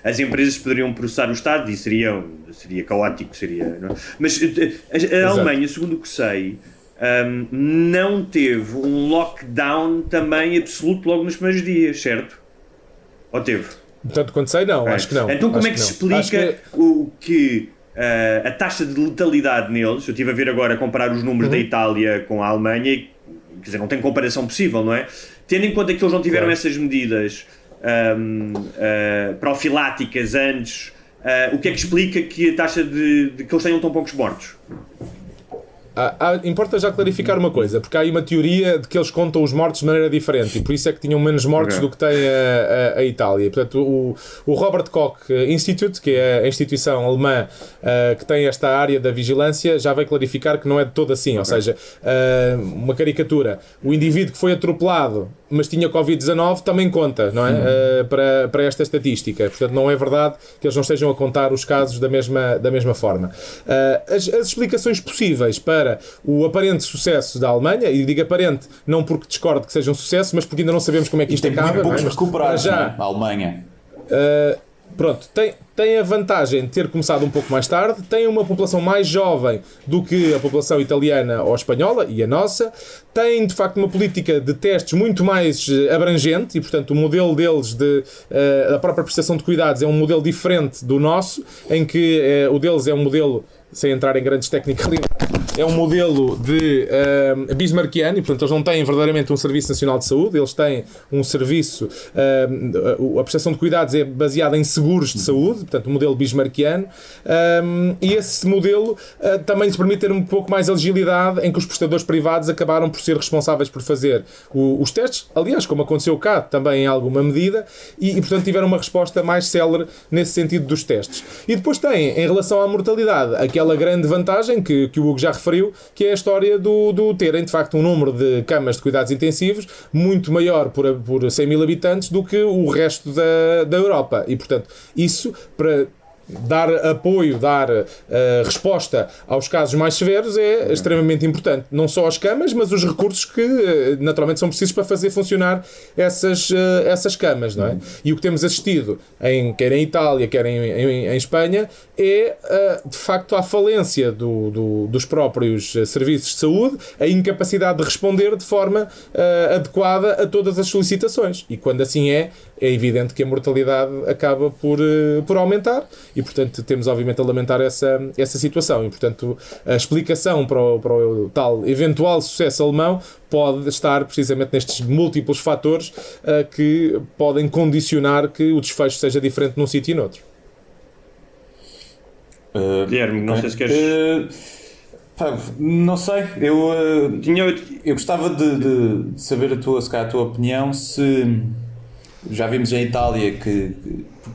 as empresas poderiam processar o Estado e seria caótico, não é? Mas a Alemanha, segundo o que sei, não teve um lockdown também absoluto logo nos primeiros dias, certo? Ou teve?
Tanto quanto sei, não. Acho que não.
Então como é que se explica o que a taxa de letalidade neles, eu estive a ver agora, a comparar os números da Itália com a Alemanha, quer dizer, não tem comparação possível, não é? Tendo em conta que eles não tiveram essas medidas profiláticas antes, o que é que explica que a taxa de que eles tenham tão poucos mortos?
importa já clarificar uma coisa, porque há aí uma teoria de que eles contam os mortos de maneira diferente e por isso é que tinham menos mortos do que tem a Itália. Portanto, o Robert Koch Institute, que é a instituição alemã que tem esta área da vigilância, já vai clarificar que não é de todo assim. Ou seja, uma caricatura, o indivíduo que foi atropelado mas tinha Covid-19 também conta, não é? Para esta estatística. Portanto, não é verdade que eles não estejam a contar os casos da mesma forma. As explicações possíveis para o aparente sucesso da Alemanha, e digo aparente não porque discordo que seja um sucesso, mas porque ainda não sabemos como é que isto acaba.
Muito poucos
não é?
recuperados,
já,
a Alemanha.
Pronto, tem a vantagem de ter começado um pouco mais tarde, tem uma população mais jovem do que a população italiana ou espanhola, e a nossa, tem de facto uma política de testes muito mais abrangente, e portanto o modelo deles, a própria prestação de cuidados é um modelo diferente do nosso, em que o deles é um modelo, sem entrar em grandes técnicas, é um modelo de bismarckiano, e portanto eles não têm verdadeiramente um Serviço Nacional de Saúde, eles têm um serviço, a prestação de cuidados é baseada em seguros de saúde, portanto o modelo bismarckiano, e esse modelo também lhes permite ter um pouco mais agilidade, em que os prestadores privados acabaram por ser responsáveis por fazer os testes, aliás, como aconteceu cá também em alguma medida, e portanto tiveram uma resposta mais célere nesse sentido dos testes. E depois tem, em relação à mortalidade, aquela grande vantagem que o Hugo já referiu, que é a história do terem de facto um número de camas de cuidados intensivos muito maior por 100 mil habitantes do que o resto da Europa, e portanto isso para dar apoio, dar resposta aos casos mais severos é extremamente importante. Não só as camas, mas os recursos que naturalmente são precisos para fazer funcionar essas camas, não é? E o que temos assistido, quer em Itália, quer em Espanha, é de facto a falência dos próprios serviços de saúde, a incapacidade de responder de forma adequada a todas as solicitações. E quando assim é evidente que a mortalidade acaba por aumentar. E, portanto, temos obviamente a lamentar essa situação. E, portanto, a explicação para o tal eventual sucesso alemão pode estar precisamente nestes múltiplos fatores que podem condicionar que o desfecho seja diferente num sítio e noutro.
Guilherme, não sei se queres...
Não sei, eu gostava de saber a tua opinião, se... Já vimos em Itália que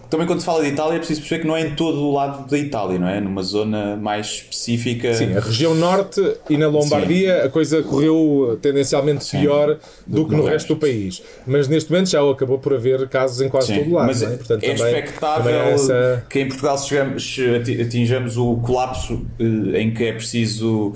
também quando se fala de Itália é preciso perceber que não é em todo o lado da Itália, não é? Numa zona mais específica.
Sim, a região norte e na Lombardia a coisa correu tendencialmente pior do que no resto do país. Mas neste momento já acabou por haver casos em quase todo o lado.
Mas
não é? Portanto,
é
também
expectável que em Portugal atinjamos o colapso em que é preciso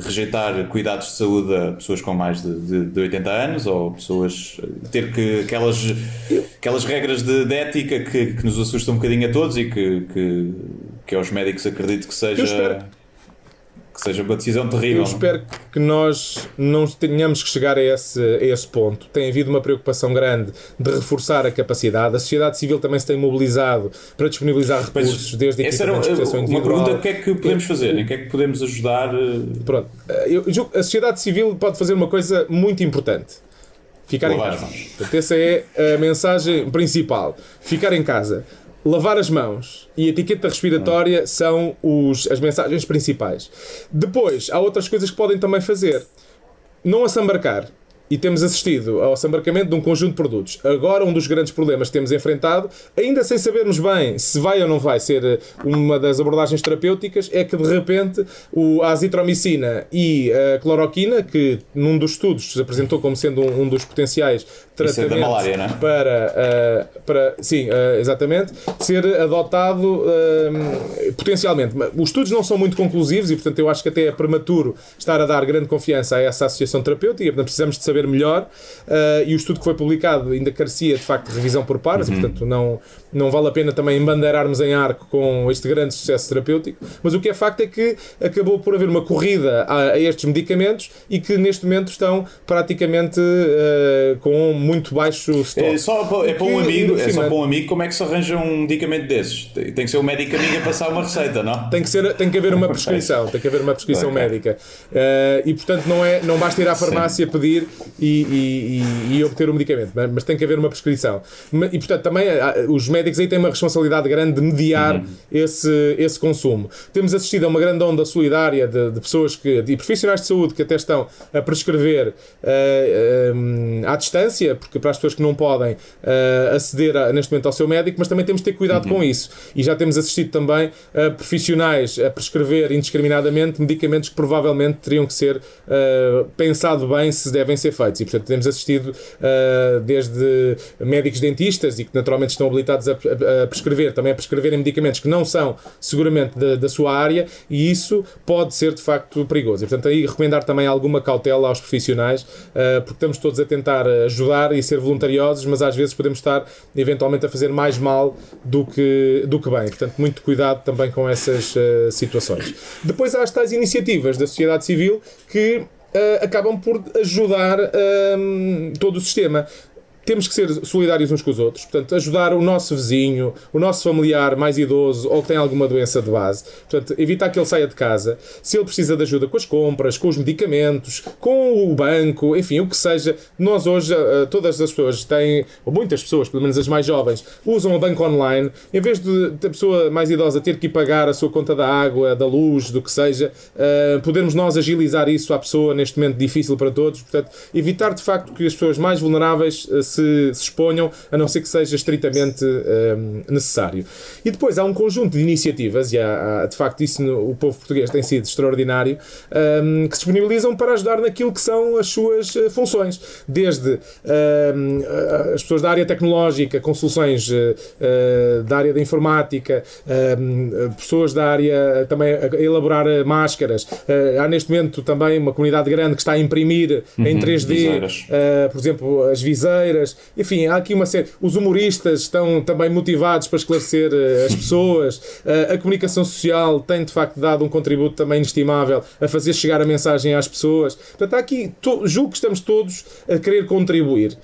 rejeitar cuidados de saúde a pessoas com mais de 80 anos, ou pessoas ter que aquelas regras de ética que nos assustam um bocadinho a todos e que aos médicos acredito que seja uma decisão terrível.
Eu espero que nós não tenhamos que chegar a esse ponto. Tem havido uma preocupação grande de reforçar a capacidade. A sociedade civil também se tem mobilizado para disponibilizar recursos, desde equipamentos de proteção individual.
Uma pergunta: o que é que podemos fazer? Em que é que podemos ajudar?
Pronto. A sociedade civil pode fazer uma coisa muito importante: ficar em casa. Portanto, essa é a mensagem principal. Ficar em casa. Lavar as mãos e a etiqueta respiratória são as mensagens principais. Depois, há outras coisas que podem também fazer. Não assambarcar. E temos assistido ao assambarcamento de um conjunto de produtos. Agora, um dos grandes problemas que temos enfrentado, ainda sem sabermos bem se vai ou não vai ser uma das abordagens terapêuticas, é que de repente a azitromicina e a cloroquina, que num dos estudos se apresentou como sendo um dos potenciais tratamentos
da malária, não
é? Sim, exatamente, ser adotado potencialmente. Os estudos não são muito conclusivos e, portanto, eu acho que até é prematuro estar a dar grande confiança a essa associação terapêutica. Portanto, precisamos de saber melhor, e o estudo que foi publicado ainda carecia de facto de revisão por pares, e portanto não vale a pena também embandeirarmos em arco com este grande sucesso terapêutico, mas o que é facto é que acabou por haver uma corrida a estes medicamentos e que neste momento estão praticamente com muito baixo stock.
É só para um amigo, como é que se arranja um medicamento desses? Tem que ser um médico amigo a passar uma receita, não?
Tem que haver uma prescrição, médica, e portanto não basta ir à farmácia pedir e obter o medicamento, mas tem que haver uma prescrição. E, portanto, também os médicos aí têm uma responsabilidade grande de mediar esse consumo. Temos assistido a uma grande onda solidária de pessoas de profissionais de saúde que até estão a prescrever à distância, porque para as pessoas que não podem aceder neste momento ao seu médico, mas também temos de ter cuidado com isso. E já temos assistido também a profissionais a prescrever indiscriminadamente medicamentos que provavelmente teriam que ser pensado bem se devem ser feitos. E, portanto, temos assistido desde médicos dentistas e que naturalmente estão habilitados a prescrever, também a prescreverem medicamentos que não são seguramente da sua área, e isso pode ser de facto perigoso. E, portanto, aí recomendar também alguma cautela aos profissionais, porque estamos todos a tentar ajudar e ser voluntariosos, mas às vezes podemos estar eventualmente a fazer mais mal do que bem. Portanto, muito cuidado também com essas situações. Depois há as tais iniciativas da sociedade civil que acabam por ajudar todo o sistema. Temos que ser solidários uns com os outros, portanto, ajudar o nosso vizinho, o nosso familiar mais idoso ou que tem alguma doença de base. Portanto, evitar que ele saia de casa. Se ele precisa de ajuda com as compras, com os medicamentos, com o banco, enfim, o que seja. Nós hoje, todas as pessoas têm, ou muitas pessoas, pelo menos as mais jovens, usam o banco online. Em vez de a pessoa mais idosa ter que ir pagar a sua conta da água, da luz, do que seja, podermos nós agilizar isso à pessoa neste momento difícil para todos. Portanto, evitar de facto que as pessoas mais vulneráveis se exponham, a não ser que seja estritamente necessário. E depois há um conjunto de iniciativas, e há de facto isso o povo português tem sido extraordinário, que se disponibilizam para ajudar naquilo que são as suas funções. Desde as pessoas da área tecnológica, com soluções da área da informática, pessoas da área também a elaborar máscaras. Há neste momento também uma comunidade grande que está a imprimir em 3D, por exemplo, as viseiras. Enfim, há aqui uma série. Os humoristas estão também motivados para esclarecer as pessoas. A comunicação social tem de facto dado um contributo também inestimável a fazer chegar a mensagem às pessoas. Portanto, há aqui, julgo que estamos todos a querer contribuir.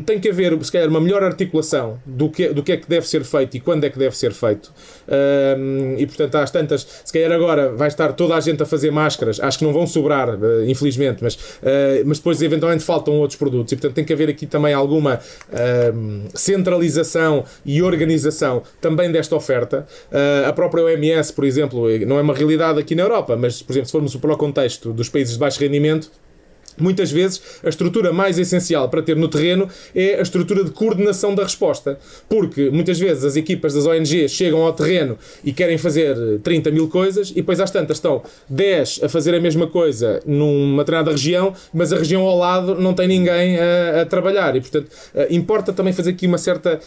Tem que haver, se calhar, uma melhor articulação do que é que deve ser feito e quando é que deve ser feito. E portanto, às tantas, se calhar agora vai estar toda a gente a fazer máscaras. Acho que não vão sobrar, infelizmente, mas depois eventualmente faltam outros produtos. E portanto tem que haver aqui também alguma centralização e organização também desta oferta. A própria OMS, por exemplo, não é uma realidade aqui na Europa, mas, por exemplo, se formos para o contexto dos países de baixo rendimento, muitas vezes a estrutura mais essencial para ter no terreno é a estrutura de coordenação da resposta, porque muitas vezes as equipas das ONGs chegam ao terreno e querem fazer 30 mil coisas e depois às tantas estão 10 a fazer a mesma coisa numa determinada região, mas a região ao lado não tem ninguém a trabalhar e portanto importa também fazer aqui uma certa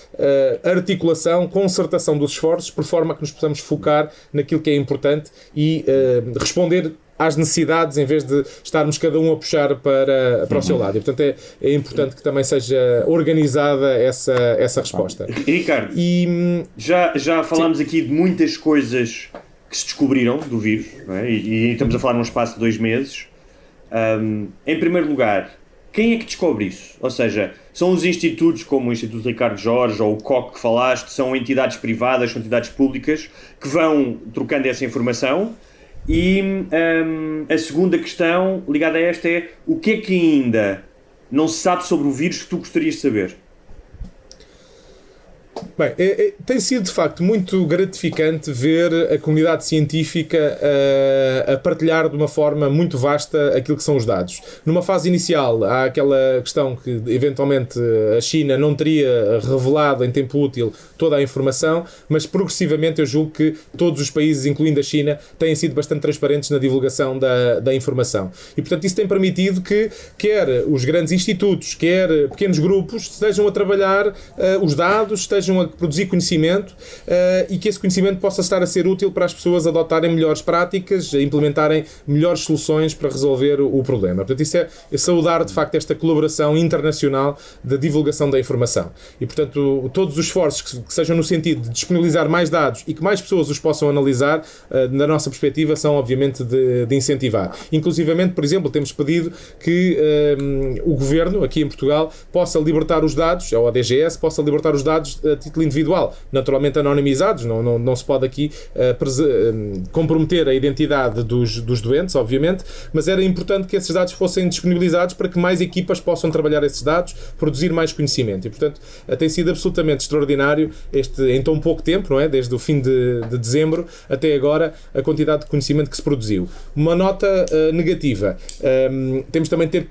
articulação, concertação dos esforços, por forma que nos possamos focar naquilo que é importante e responder às necessidades, em vez de estarmos cada um a puxar para o seu lado. E, portanto, é importante que também seja organizada essa resposta.
E, Ricardo, já falámos aqui de muitas coisas que se descobriram do vírus, não é? E estamos a falar num espaço de 2 meses. Em primeiro lugar, quem é que descobre isso? Ou seja, são os institutos como o Instituto Ricardo Jorge ou o COC que falaste, são entidades privadas, são entidades públicas que vão trocando essa informação. E a segunda questão ligada a esta é: o que é que ainda não se sabe sobre o vírus que tu gostarias de saber?
Bem, tem sido de facto muito gratificante ver a comunidade científica a partilhar de uma forma muito vasta aquilo que são os dados. Numa fase inicial há aquela questão que eventualmente a China não teria revelado em tempo útil toda a informação, mas progressivamente eu julgo que todos os países, incluindo a China, têm sido bastante transparentes na divulgação da informação. E portanto isso tem permitido que quer os grandes institutos, quer pequenos grupos estejam a trabalhar os dados, estejam a produzir conhecimento e que esse conhecimento possa estar a ser útil para as pessoas adotarem melhores práticas, implementarem melhores soluções para resolver o problema. Portanto, isso é saudar de facto esta colaboração internacional da divulgação da informação. E, portanto, todos os esforços que sejam no sentido de disponibilizar mais dados e que mais pessoas os possam analisar, na nossa perspectiva, são obviamente de incentivar. Inclusivamente, por exemplo, temos pedido que o Governo, aqui em Portugal, possa libertar os dados, ou a DGS, possa libertar os dados a título título individual, naturalmente anonimizados, não se pode aqui comprometer a identidade dos doentes, obviamente, mas era importante que esses dados fossem disponibilizados para que mais equipas possam trabalhar esses dados, produzir mais conhecimento. E, portanto, tem sido absolutamente extraordinário em tão pouco tempo, não é? Desde o fim de dezembro até agora, a quantidade de conhecimento que se produziu. Uma nota negativa. Temos também ter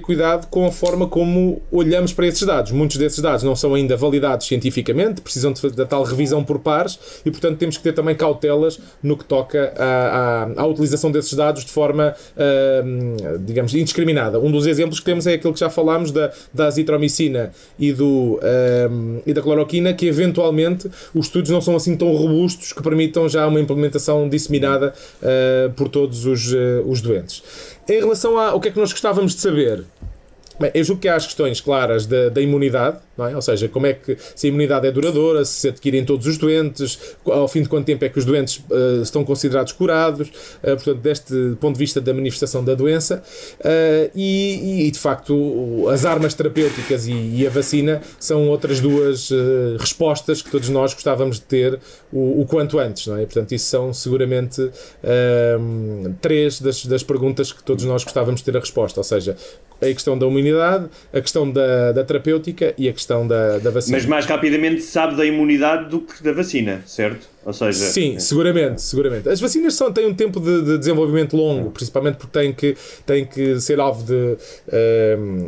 cuidado com a forma como olhamos para esses dados. Muitos desses dados não são ainda validados cientificamente, precisam da tal revisão por pares e, portanto, temos que ter também cautelas no que toca à utilização desses dados de forma, digamos, indiscriminada. Um dos exemplos que temos é aquele que já falámos da azitromicina e da cloroquina, que eventualmente os estudos não são assim tão robustos que permitam já uma implementação disseminada por todos os doentes. Em relação ao que é que nós gostávamos de saber, bem, eu julgo que há as questões claras da imunidade, não é? Ou seja, como é que se a imunidade é duradoura, se adquirem todos os doentes, ao fim de quanto tempo é que os doentes estão considerados curados, portanto, deste ponto de vista da manifestação da doença, e de facto as armas terapêuticas e a vacina são outras duas respostas que todos nós gostávamos de ter o quanto antes, não é? Portanto, isso são seguramente três das perguntas que todos nós gostávamos de ter a resposta, ou seja, a questão da imunidade, a questão da terapêutica e a questão da vacina.
Mas mais rapidamente se sabe da imunidade do que da vacina, certo? Ou seja...
Sim, seguramente. As vacinas têm um tempo de desenvolvimento longo, principalmente porque têm que ser alvo de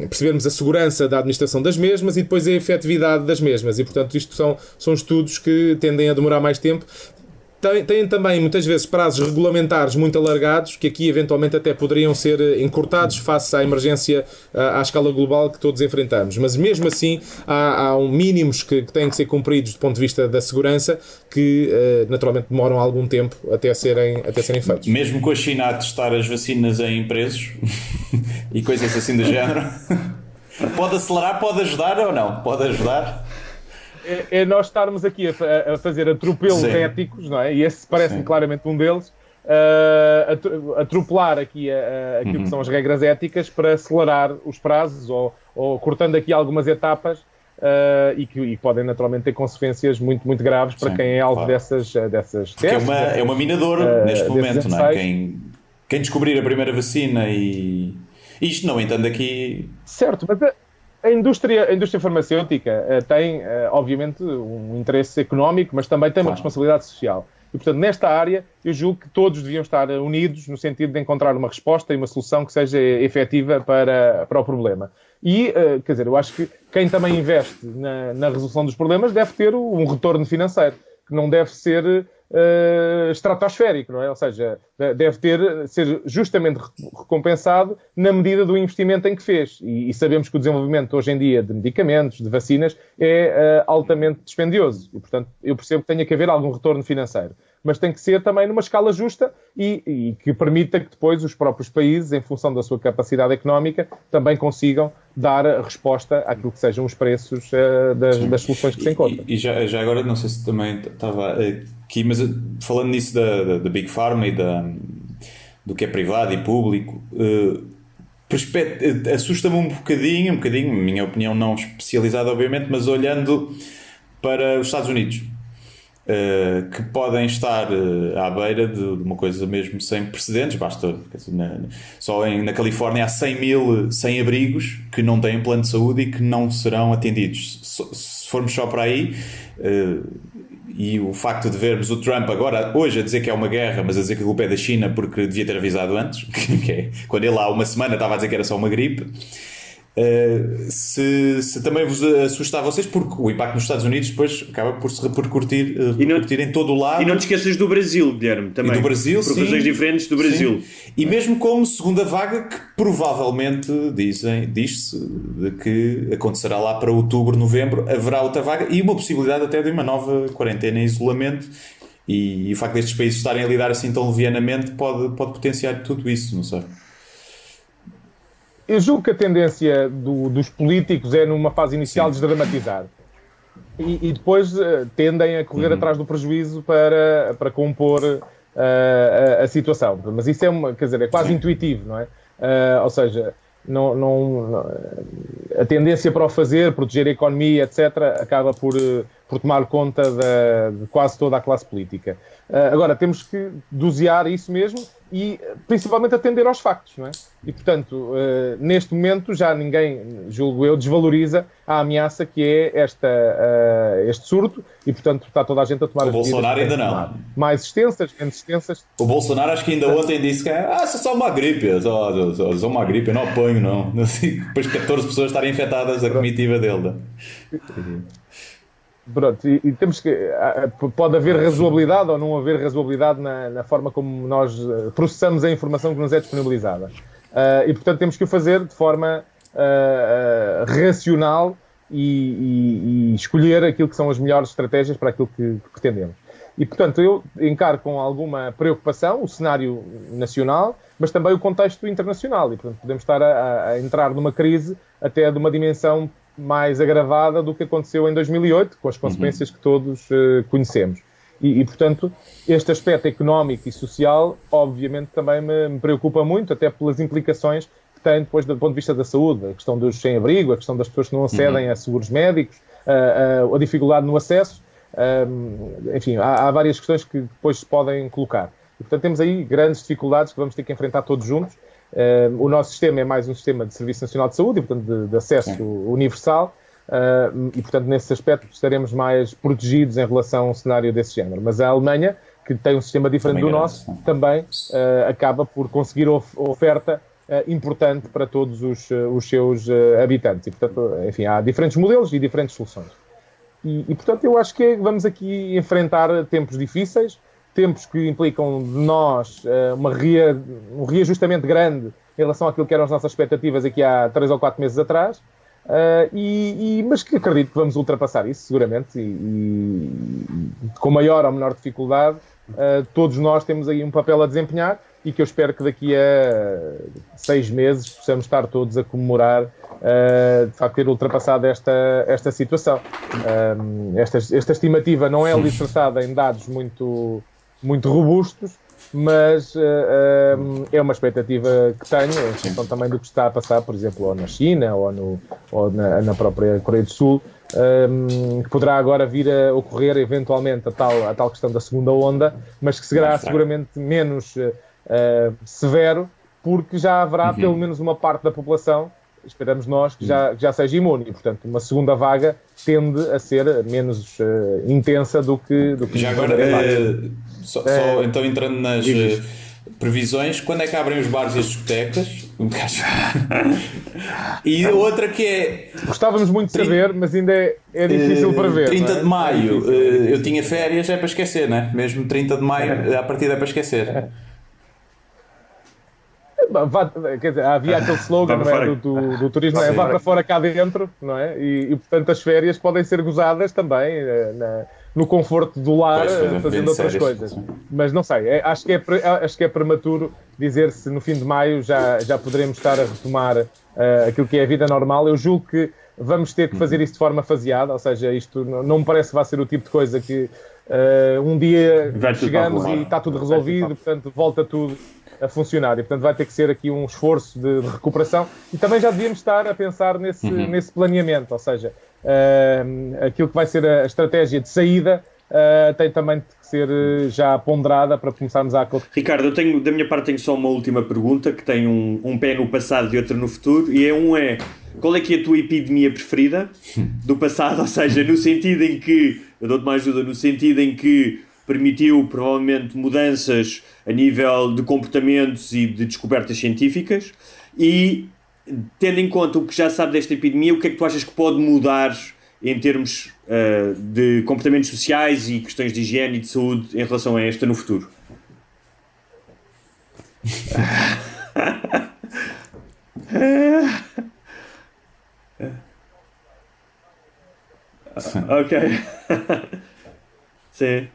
percebermos a segurança da administração das mesmas e depois a efetividade das mesmas. E, portanto, isto são estudos que tendem a demorar mais tempo. Têm também, muitas vezes, prazos regulamentares muito alargados, que aqui, eventualmente, até poderiam ser encurtados face à emergência à escala global que todos enfrentamos. Mas, mesmo assim, há mínimos que têm que ser cumpridos do ponto de vista da segurança, que, naturalmente, demoram algum tempo até serem feitos.
Mesmo com a China a testar as vacinas em presos e coisas assim do género, pode acelerar, pode ajudar ou não? Pode ajudar?
É nós estarmos aqui a fazer atropelos éticos, não é? E esse parece-me claramente um deles, atropelar aqui aquilo que são as regras éticas para acelerar os prazos ou cortando aqui algumas etapas e que podem naturalmente ter consequências muito, muito graves para quem é alvo dessas testes.
É uma minadora neste momento, não é? Quem descobrir a primeira vacina e isto não entrando aqui...
Certo, mas... A indústria farmacêutica tem, obviamente, um interesse económico, mas também tem uma responsabilidade social. E, portanto, nesta área, eu julgo que todos deviam estar unidos no sentido de encontrar uma resposta e uma solução que seja efetiva para o problema. E, quer dizer, eu acho que quem também investe na resolução dos problemas deve ter um retorno financeiro, que não deve ser estratosférico, não é? Ou seja, deve ser justamente recompensado na medida do investimento em que fez. E sabemos que o desenvolvimento hoje em dia de medicamentos, de vacinas, é altamente dispendioso. E, portanto, eu percebo que tenha que haver algum retorno financeiro. Mas tem que ser também numa escala justa e que permita que depois os próprios países, em função da sua capacidade económica, também consigam dar resposta àquilo que sejam os preços das soluções que se encontram.
E já agora, não sei se também estava aqui, mas falando nisso da Big Pharma e do que é privado e público, assusta-me um bocadinho, minha opinião não especializada obviamente, mas olhando para os Estados Unidos, que podem estar à beira de uma coisa mesmo sem precedentes. Basta, só na Califórnia há 100 abrigos que não têm plano de saúde e que não serão atendidos. Se formos só para aí, e o facto de vermos o Trump agora, hoje, a dizer que é uma guerra, mas a dizer que a culpa é da China porque devia ter avisado antes, que é, quando ele há uma semana estava a dizer que era só uma gripe. Se também vos assusta a vocês, porque o impacto nos Estados Unidos depois acaba por se repercutir em todo o lado.
E não te esqueças do Brasil, Guilherme, também.
E do Brasil, por
razões diferentes do Brasil.
Sim. E mesmo como segunda vaga, que provavelmente diz-se de que acontecerá lá para outubro, novembro, haverá outra vaga e uma possibilidade até de uma nova quarentena e isolamento. E o facto destes países estarem a lidar assim tão levianamente pode potenciar tudo isso, não sei.
Eu julgo que a tendência dos políticos é, numa fase inicial, desdramatizar. E depois tendem a correr atrás do prejuízo para compor a situação. Mas isso é quase intuitivo, não é? Ou seja, a tendência para o fazer, proteger a economia, etc., acaba por por tomar conta de quase toda a classe política. Agora, temos que dosear isso mesmo e, principalmente, atender aos factos, não é? E, portanto, neste momento já ninguém, julgo eu, desvaloriza a ameaça que é este surto e, portanto, está toda a gente a tomar
as medidas. O Bolsonaro ainda não.
Mais extensas, menos extensas.
O Bolsonaro acho que ainda ontem disse que é só uma gripe, só uma gripe, eu não apanho, não. Depois 14 pessoas estarem infectadas, a comitiva dele.
Pronto, e temos que... Pode haver razoabilidade ou não haver razoabilidade na forma como nós processamos a informação que nos é disponibilizada. E, portanto, temos que o fazer de forma racional e escolher aquilo que são as melhores estratégias para aquilo que pretendemos. E, portanto, eu encaro com alguma preocupação o cenário nacional, mas também o contexto internacional. E, portanto, podemos estar a entrar numa crise até de uma dimensão mais agravada do que aconteceu em 2008, com as consequências que todos conhecemos. E, portanto, este aspecto económico e social, obviamente, também me preocupa muito, até pelas implicações que tem depois do ponto de vista da saúde, a questão dos sem-abrigo, a questão das pessoas que não acedem a seguros médicos, a dificuldade no acesso, enfim, há várias questões que depois se podem colocar. E, portanto, temos aí grandes dificuldades que vamos ter que enfrentar todos juntos. O nosso sistema é mais um sistema de Serviço Nacional de Saúde e, portanto, de acesso universal e, portanto, nesse aspecto estaremos mais protegidos em relação a um cenário desse género. Mas a Alemanha, que tem um sistema diferente do nosso, também acaba por conseguir oferta importante para todos os seus habitantes. E, portanto, enfim, há diferentes modelos e diferentes soluções. E, portanto, eu acho que vamos aqui enfrentar tempos difíceis, tempos que implicam de nós um reajustamento grande em relação àquilo que eram as nossas expectativas aqui há 3 ou 4 meses atrás, mas que acredito que vamos ultrapassar isso, seguramente, e com maior ou menor dificuldade, todos nós temos aí um papel a desempenhar e que eu espero que daqui a 6 meses possamos estar todos a comemorar de facto ter ultrapassado esta situação. Esta estimativa não é alicerçada em dados muito robustos, mas é uma expectativa que tenho, em função também do que está a passar, por exemplo, ou na China ou na própria Coreia do Sul, que poderá agora vir a ocorrer eventualmente a tal questão da segunda onda, mas que será seguramente menos severo, porque já haverá pelo menos uma parte da população, esperamos nós, que já seja imune. E, portanto, uma segunda vaga tende a ser menos intensa do que
já agora, então, entrando nas previsões, quando é que abrem os bares e as discotecas? E a outra que é...
Gostávamos muito de saber, mas ainda é difícil para ver.
30 de maio, eu tinha férias, é para esquecer, não é? Mesmo 30 de maio, a partida é para esquecer.
Quer dizer, havia aquele slogan, não é, do turismo, vá para fora cá dentro, não é? E portanto as férias podem ser gozadas também no conforto do lar, fazendo outras coisas. Mas não sei, acho que é prematuro dizer se no fim de maio já poderemos estar a retomar aquilo que é a vida normal. Eu julgo que vamos ter que fazer isso de forma faseada, ou seja, isto não me parece que vai ser o tipo de coisa que um dia chegamos e está tudo resolvido, portanto volta tudo a funcionar, e portanto vai ter que ser aqui um esforço de recuperação, e também já devíamos estar a pensar nesse planeamento, ou seja, aquilo que vai ser a estratégia de saída tem também que ser já ponderada para começarmos a...
Ricardo, da minha parte tenho só uma última pergunta, que tem um pé no passado e outro no futuro, e qual é que é a tua epidemia preferida do passado, ou seja, no sentido em que, eu dou-te uma ajuda, no sentido em que permitiu provavelmente mudanças a nível de comportamentos e de descobertas científicas, e tendo em conta o que já sabe desta epidemia, o que é que tu achas que pode mudar em termos de comportamentos sociais e questões de higiene e de saúde em relação a esta no futuro? Ok. Sim.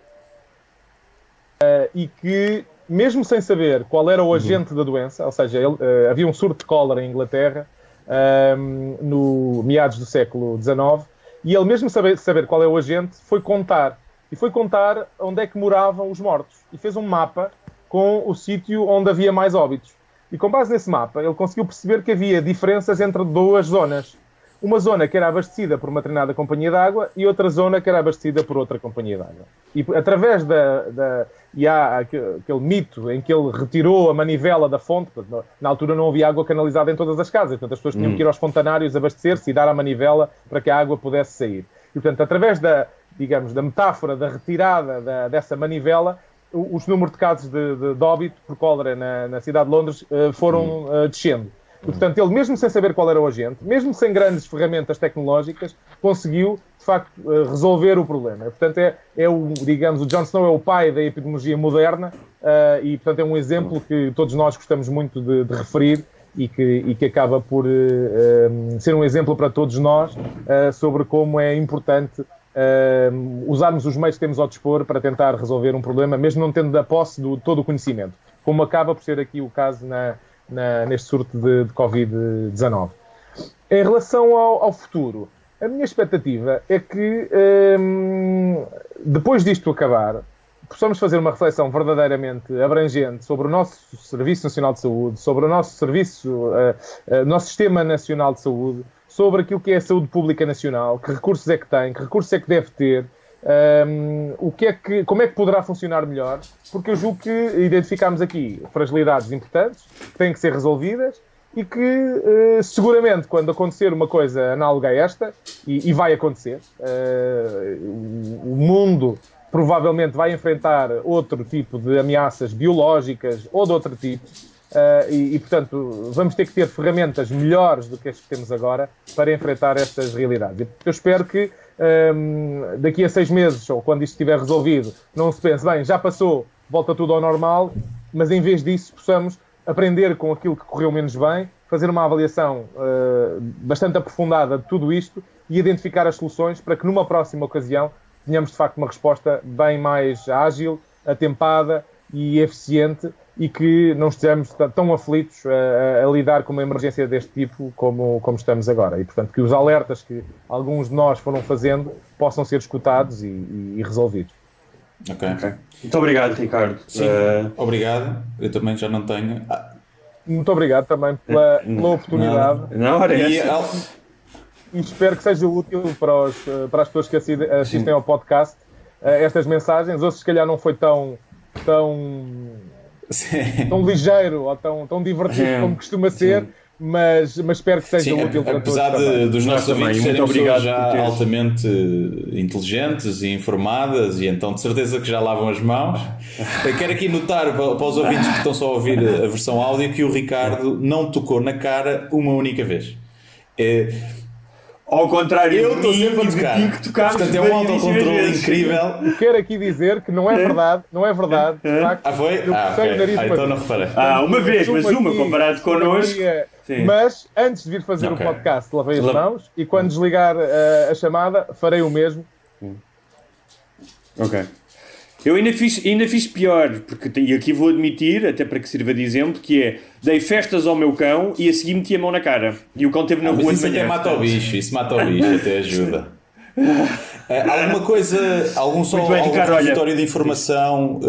E que, mesmo sem saber qual era o agente da doença, ou seja, havia um surto de cólera em Inglaterra no meados do século XIX, e ele mesmo saber qual é o agente, foi contar onde é que moravam os mortos, e fez um mapa com o sítio onde havia mais óbitos. E com base nesse mapa, ele conseguiu perceber que havia diferenças entre duas zonas. uma zona que era abastecida por uma determinada companhia de água e outra zona que era abastecida por outra companhia de água. E através e há aquele mito em que ele retirou a manivela da fonte, na altura não havia água canalizada em todas as casas, portanto as pessoas tinham que ir aos fontanários abastecer-se e dar a manivela para que a água pudesse sair. E portanto, através da metáfora da retirada dessa manivela, os números de casos de óbito por cólera na cidade de Londres foram descendo. E, portanto, ele, mesmo sem saber qual era o agente, mesmo sem grandes ferramentas tecnológicas, conseguiu, de facto, resolver o problema. E, portanto, o Jon Snow é o pai da epidemiologia moderna e, portanto, é um exemplo que todos nós gostamos muito de referir e que acaba por ser um exemplo para todos nós sobre como é importante usarmos os meios que temos ao dispor para tentar resolver um problema, mesmo não tendo da posse de todo o conhecimento, como acaba por ser aqui o caso neste surto de Covid-19. Em relação ao futuro, a minha expectativa é que depois disto acabar, possamos fazer uma reflexão verdadeiramente abrangente sobre o nosso Serviço Nacional de Saúde, sobre o nosso nosso Sistema Nacional de Saúde, sobre aquilo que é a saúde pública nacional, que recursos é que tem, que recursos é que deve ter, como é que poderá funcionar melhor, porque eu julgo que identificámos aqui fragilidades importantes que têm que ser resolvidas e que seguramente quando acontecer uma coisa análoga a esta, e vai acontecer, o mundo provavelmente vai enfrentar outro tipo de ameaças biológicas ou de outro tipo, portanto, vamos ter que ter ferramentas melhores do que as que temos agora para enfrentar estas realidades. Eu espero que daqui a 6 meses, ou quando isto estiver resolvido, não se pense, bem, já passou, volta tudo ao normal, mas em vez disso possamos aprender com aquilo que correu menos bem, fazer uma avaliação bastante aprofundada de tudo isto e identificar as soluções para que numa próxima ocasião tenhamos de facto uma resposta bem mais ágil, atempada e eficiente e que não estejamos tão aflitos a lidar com uma emergência deste tipo como estamos agora. E, portanto, que os alertas que alguns de nós foram fazendo possam ser escutados e resolvidos.
Ok. Muito obrigado, Ricardo.
Sim, obrigado. Eu também já não tenho...
Muito obrigado também pela oportunidade.
Não, era essa.
E espero que seja útil para as pessoas que assistem ao podcast estas mensagens. Hoje, se calhar, não foi tão ligeiro ou tão divertido como costuma ser, mas espero que seja útil para todos.
Apesar dos nossos ouvintes serem pessoas já
por
altamente inteligentes e informadas, e então de certeza que já lavam as mãos. Eu quero aqui notar para os ouvintes que estão só a ouvir a versão áudio que o Ricardo não tocou na cara uma única vez.
Ao contrário,
eu estou sempre a tocar. Portanto, é um autocontrole incrível.
Quero aqui dizer que não é verdade, de facto.
Foi? Então não reparei.
Uma vez, mas uma comparado connosco.
Mas antes de vir fazer o podcast, lavei as mãos e quando desligar a chamada, farei o mesmo.
Ok. Eu ainda fiz pior, e aqui vou admitir, até para que sirva de exemplo, que é, dei festas ao meu cão e a seguir meti a mão na cara. E o cão esteve na rua de manhã.
Isso mata o bicho, até ajuda. Alguma coisa, algum repositório de informação,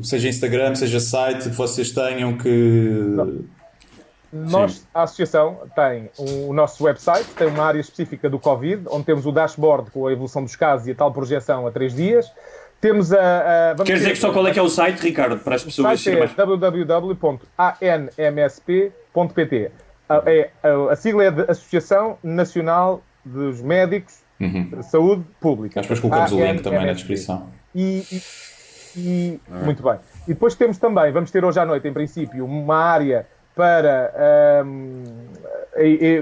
seja Instagram, seja site, que vocês tenham que...
Nós, a associação, tem o nosso website, tem uma área específica do Covid, onde temos o dashboard com a evolução dos casos e a tal projeção a 3 dias. Temos
Quer dizer que só qual é que é o site, Ricardo, para as pessoas...
O site é www.anmsp.pt. A sigla é de Associação Nacional dos Médicos de Saúde Pública.
Depois colocamos o link também na descrição.
Muito bem. E depois temos também, vamos ter hoje à noite, em princípio, uma área para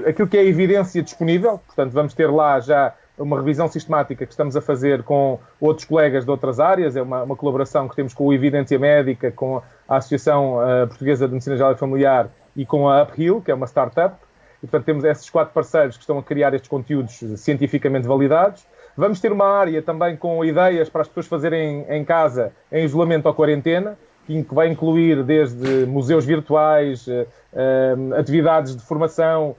aquilo que é a evidência disponível. Portanto, vamos ter lá já uma revisão sistemática que estamos a fazer com outros colegas de outras áreas. É uma colaboração que temos com o Evidência Médica, com a Associação Portuguesa de Medicina Geral e Familiar e com a Uphill, que é uma startup. E, portanto, temos esses 4 parceiros que estão a criar estes conteúdos cientificamente validados. Vamos ter uma área também com ideias para as pessoas fazerem em casa, em isolamento ou quarentena, que vai incluir desde museus virtuais, atividades de formação,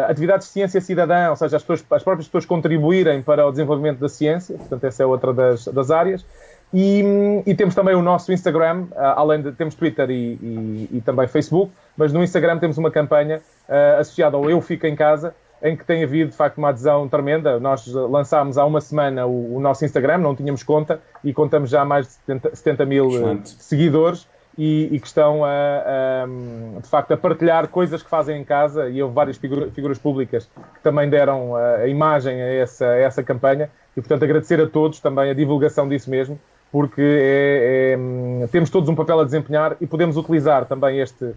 atividades de ciência cidadã, ou seja, as próprias pessoas contribuírem para o desenvolvimento da ciência. Portanto, essa é outra das áreas. E temos também o nosso Instagram, temos Twitter e também Facebook, mas no Instagram temos uma campanha associada ao Eu Fico em Casa, em que tem havido, de facto, uma adesão tremenda. Nós lançámos há uma semana o nosso Instagram, não tínhamos conta, e contamos já mais de 70 mil seguidores, e que estão, de facto, a partilhar coisas que fazem em casa, e houve várias figuras públicas que também deram a imagem a essa campanha, e, portanto, agradecer a todos também a divulgação disso mesmo, porque temos todos um papel a desempenhar e podemos utilizar também este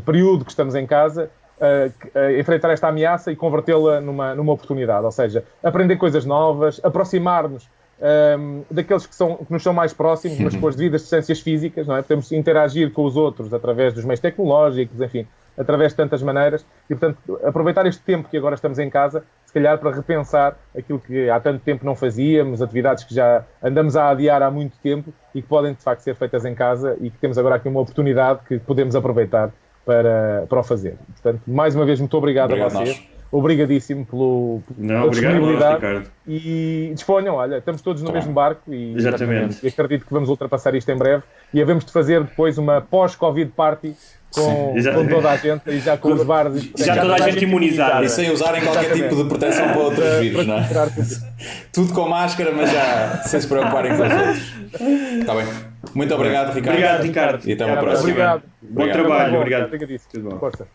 período que estamos em casa, enfrentar esta ameaça e convertê-la numa oportunidade, ou seja, aprender coisas novas, aproximar-nos daqueles que nos são mais próximos, mas com as devidas distâncias físicas, não é? Podemos interagir com os outros através dos meios tecnológicos, enfim, através de tantas maneiras, e, portanto, aproveitar este tempo que agora estamos em casa, se calhar para repensar aquilo que há tanto tempo não fazíamos, atividades que já andamos a adiar há muito tempo e que podem, de facto, ser feitas em casa, e que temos agora aqui uma oportunidade que podemos aproveitar para o fazer. Portanto, mais uma vez, muito obrigado a vocês. Obrigadíssimo pela disponibilidade, e disponham, olha, estamos todos no mesmo barco, e acredito que vamos ultrapassar isto em breve, e havemos de fazer depois uma pós-Covid party com toda a gente, e já com os bares,
já toda a gente imunizada,
e sem usarem qualquer tipo de proteção para outros vírus, não é? Tudo com máscara, mas já sem se preocuparem com os outros. Está bem. Muito obrigado, Ricardo.
Obrigado, Ricardo.
E até uma próxima.
Obrigado.
Bom trabalho. Obrigado.
Obrigadíssimo. Tudo bom. Força.